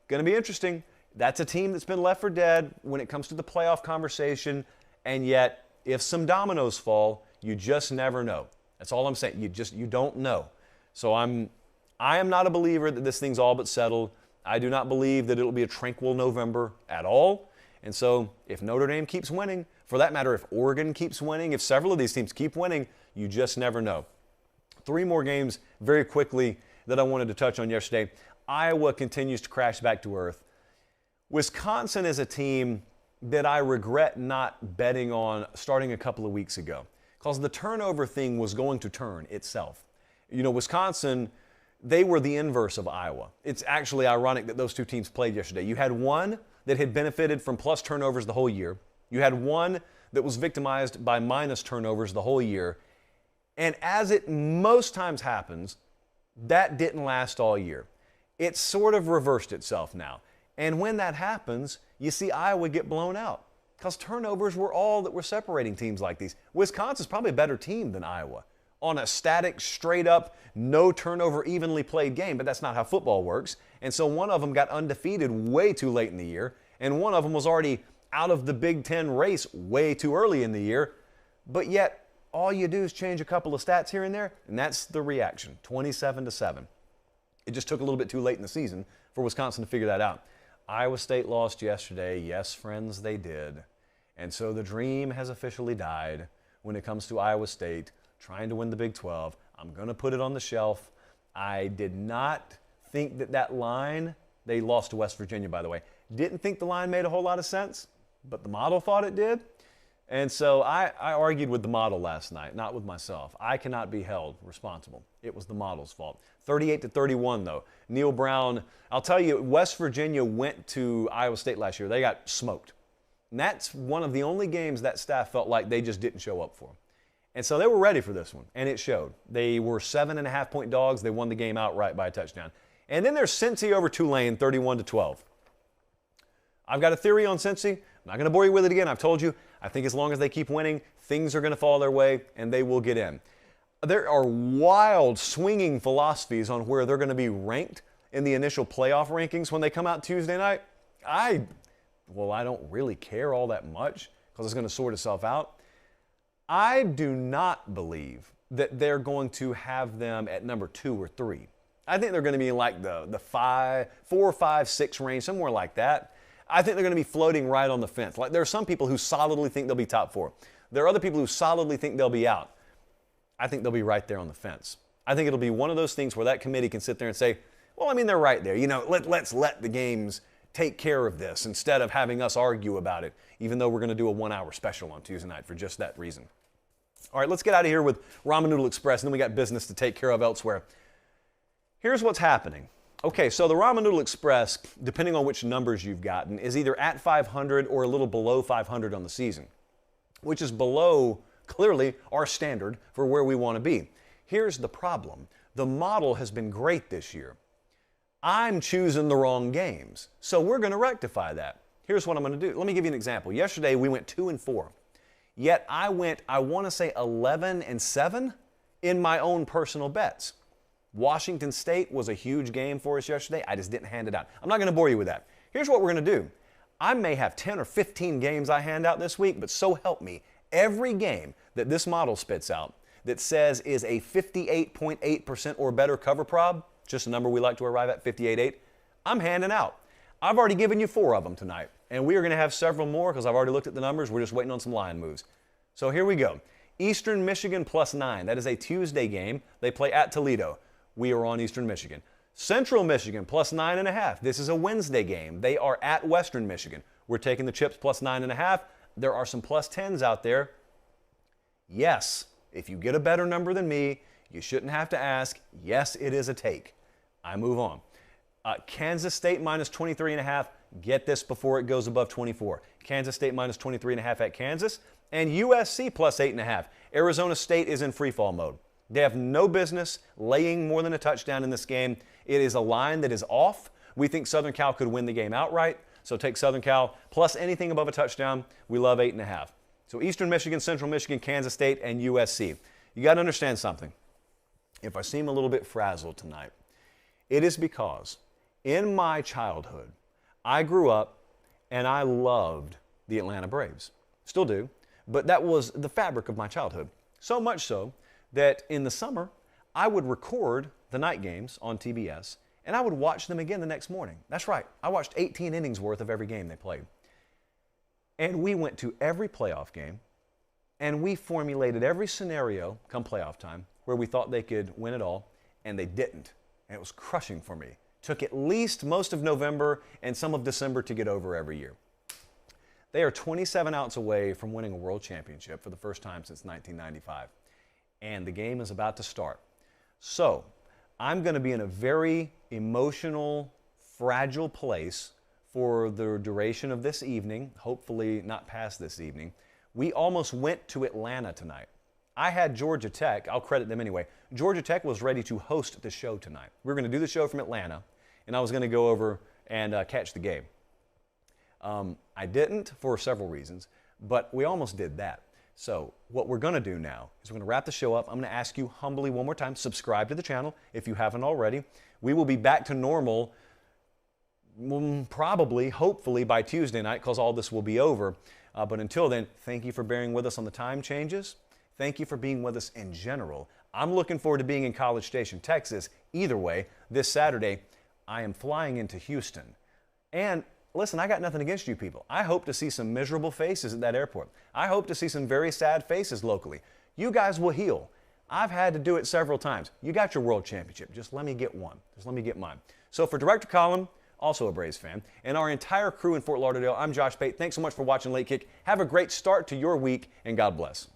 [SPEAKER 1] Going to be interesting. That's a team that's been left for dead when it comes to the playoff conversation, and yet if some dominoes fall, you just never know. That's all I'm saying. You don't know. So I am not a believer that this thing's all but settled. I do not believe that it'll be a tranquil November at all. And so if Notre Dame keeps winning, for that matter, if Oregon keeps winning, if several of these teams keep winning, you just never know. 3 more games very quickly that I wanted to touch on yesterday. Iowa continues to crash back to earth. Wisconsin is a team that I regret not betting on starting a couple of weeks ago because the turnover thing was going to turn itself. You know, Wisconsin, they were the inverse of Iowa. It's actually ironic that those two teams played yesterday. You had one that had benefited from plus turnovers the whole year. You had one that was victimized by minus turnovers the whole year. And as it most times happens, that didn't last all year. It sort of reversed itself now. And when that happens, you see Iowa get blown out because turnovers were all that were separating teams like these. Wisconsin's probably a better team than Iowa on a static, straight-up, no turnover, evenly played game, but that's not how football works. And so one of them got undefeated way too late in the year, and one of them was already out of the Big Ten race way too early in the year. But yet, all you do is change a couple of stats here and there, and that's the reaction, 27-7. It just took a little bit too late in the season for Wisconsin to figure that out. Iowa State lost yesterday. Yes, friends, they did. And so the dream has officially died when it comes to Iowa State trying to win the Big 12. I'm going to put it on the shelf. I did not think that line, they lost to West Virginia, by the way, didn't think the line made a whole lot of sense, but the model thought it did. And so I argued with the model last night, not with myself. I cannot be held responsible. It was the model's fault. 38-31, though. Neil Brown, I'll tell you, West Virginia went to Iowa State last year. They got smoked. And that's one of the only games that staff felt like they just didn't show up for. And so they were ready for this one, and it showed. They were 7.5-point dogs. They won the game outright by a touchdown. And then there's Cincy over Tulane, 31-12. I've got a theory on Cincy. I'm not going to bore you with it again. I've told you, I think as long as they keep winning, things are going to fall their way, and they will get in. There are wild, swinging philosophies on where they're going to be ranked in the initial playoff rankings when they come out Tuesday night. I don't really care all that much because it's going to sort itself out. I do not believe that they're going to have them at number 2 or 3. I think they're going to be like the 4, 5, 6 range, somewhere like that. I think they're going to be floating right on the fence. Like there are some people who solidly think they'll be top 4. There are other people who solidly think they'll be out. I think they'll be right there on the fence. I think it'll be one of those things where that committee can sit there and say, well, I mean, they're right there. You know, let's let the games take care of this instead of having us argue about it, even though we're going to do a 1-hour special on Tuesday night for just that reason. All right, let's get out of here with Ramen Noodle Express, and then we got business to take care of elsewhere. Here's what's happening. Okay, so the Ramen Noodle Express, depending on which numbers you've gotten, is either at 500 or a little below 500 on the season, which is below, clearly, our standard for where we want to be. Here's the problem. The model has been great this year. I'm choosing the wrong games, so we're going to rectify that. Here's what I'm going to do. Let me give you an example. Yesterday, we went 2-4. Yet I went, I want to say 11-7 in my own personal bets. Washington State was a huge game for us yesterday. I just didn't hand it out. I'm not going to bore you with that. Here's what we're going to do. I may have 10 or 15 games I hand out this week, but so help me, every game that this model spits out that says is a 58.8% or better cover prob, just a number we like to arrive at, 58.8, I'm handing out. I've already given you 4 of them tonight, and we are going to have several more because I've already looked at the numbers. We're just waiting on some line moves. So here we go. Eastern Michigan +9. That is a Tuesday game. They play at Toledo. We are on Eastern Michigan. Central Michigan +9.5. This is a Wednesday game. They are at Western Michigan. We're taking the Chips +9.5. There are some +10s out there. Yes, if you get a better number than me, you shouldn't have to ask. Yes, it is a take. I move on. Kansas State -23.5. Get this before it goes above 24. Kansas State -23.5 at Kansas. And USC +8.5. Arizona State is in freefall mode. They have no business laying more than a touchdown in this game. It is a line that is off. We think Southern Cal could win the game outright. So take Southern Cal plus anything above a touchdown. We love 8.5. So Eastern Michigan, Central Michigan, Kansas State, and USC. You got to understand something. If I seem a little bit frazzled tonight, it is because in my childhood, I grew up and I loved the Atlanta Braves. Still do, but that was the fabric of my childhood. So much so that in the summer, I would record the night games on TBS and I would watch them again the next morning. That's right, I watched 18 innings worth of every game they played. And we went to every playoff game and we formulated every scenario come playoff time where we thought they could win it all, and they didn't. And it was crushing for me. Took at least most of November and some of December to get over every year. They are 27 outs away from winning a world championship for the first time since 1995. And the game is about to start. So I'm going to be in a very emotional, fragile place for the duration of this evening, hopefully not past this evening. We almost went to Atlanta tonight. I had Georgia Tech, I'll credit them anyway. Georgia Tech was ready to host the show tonight. We were going to do the show from Atlanta, and I was going to go over and catch the game. I didn't for several reasons, but we almost did that. So what we're going to do now is we're going to wrap the show up. I'm going to ask you humbly one more time, subscribe to the channel if you haven't already. We will be back to normal probably, hopefully, by Tuesday night because all this will be over. But until then, thank you for bearing with us on the time changes. Thank you for being with us in general. I'm looking forward to being in College Station, Texas. Either way, this Saturday, I am flying into Houston. And listen, I got nothing against you people. I hope to see some miserable faces at that airport. I hope to see some very sad faces locally. You guys will heal. I've had to do it several times. You got your world championship. Just let me get one. Just let me get mine. So for Director Colin, also a Braves fan, and our entire crew in Fort Lauderdale. I'm Josh Pate. Thanks so much for watching Late Kick. Have a great start to your week, and God bless.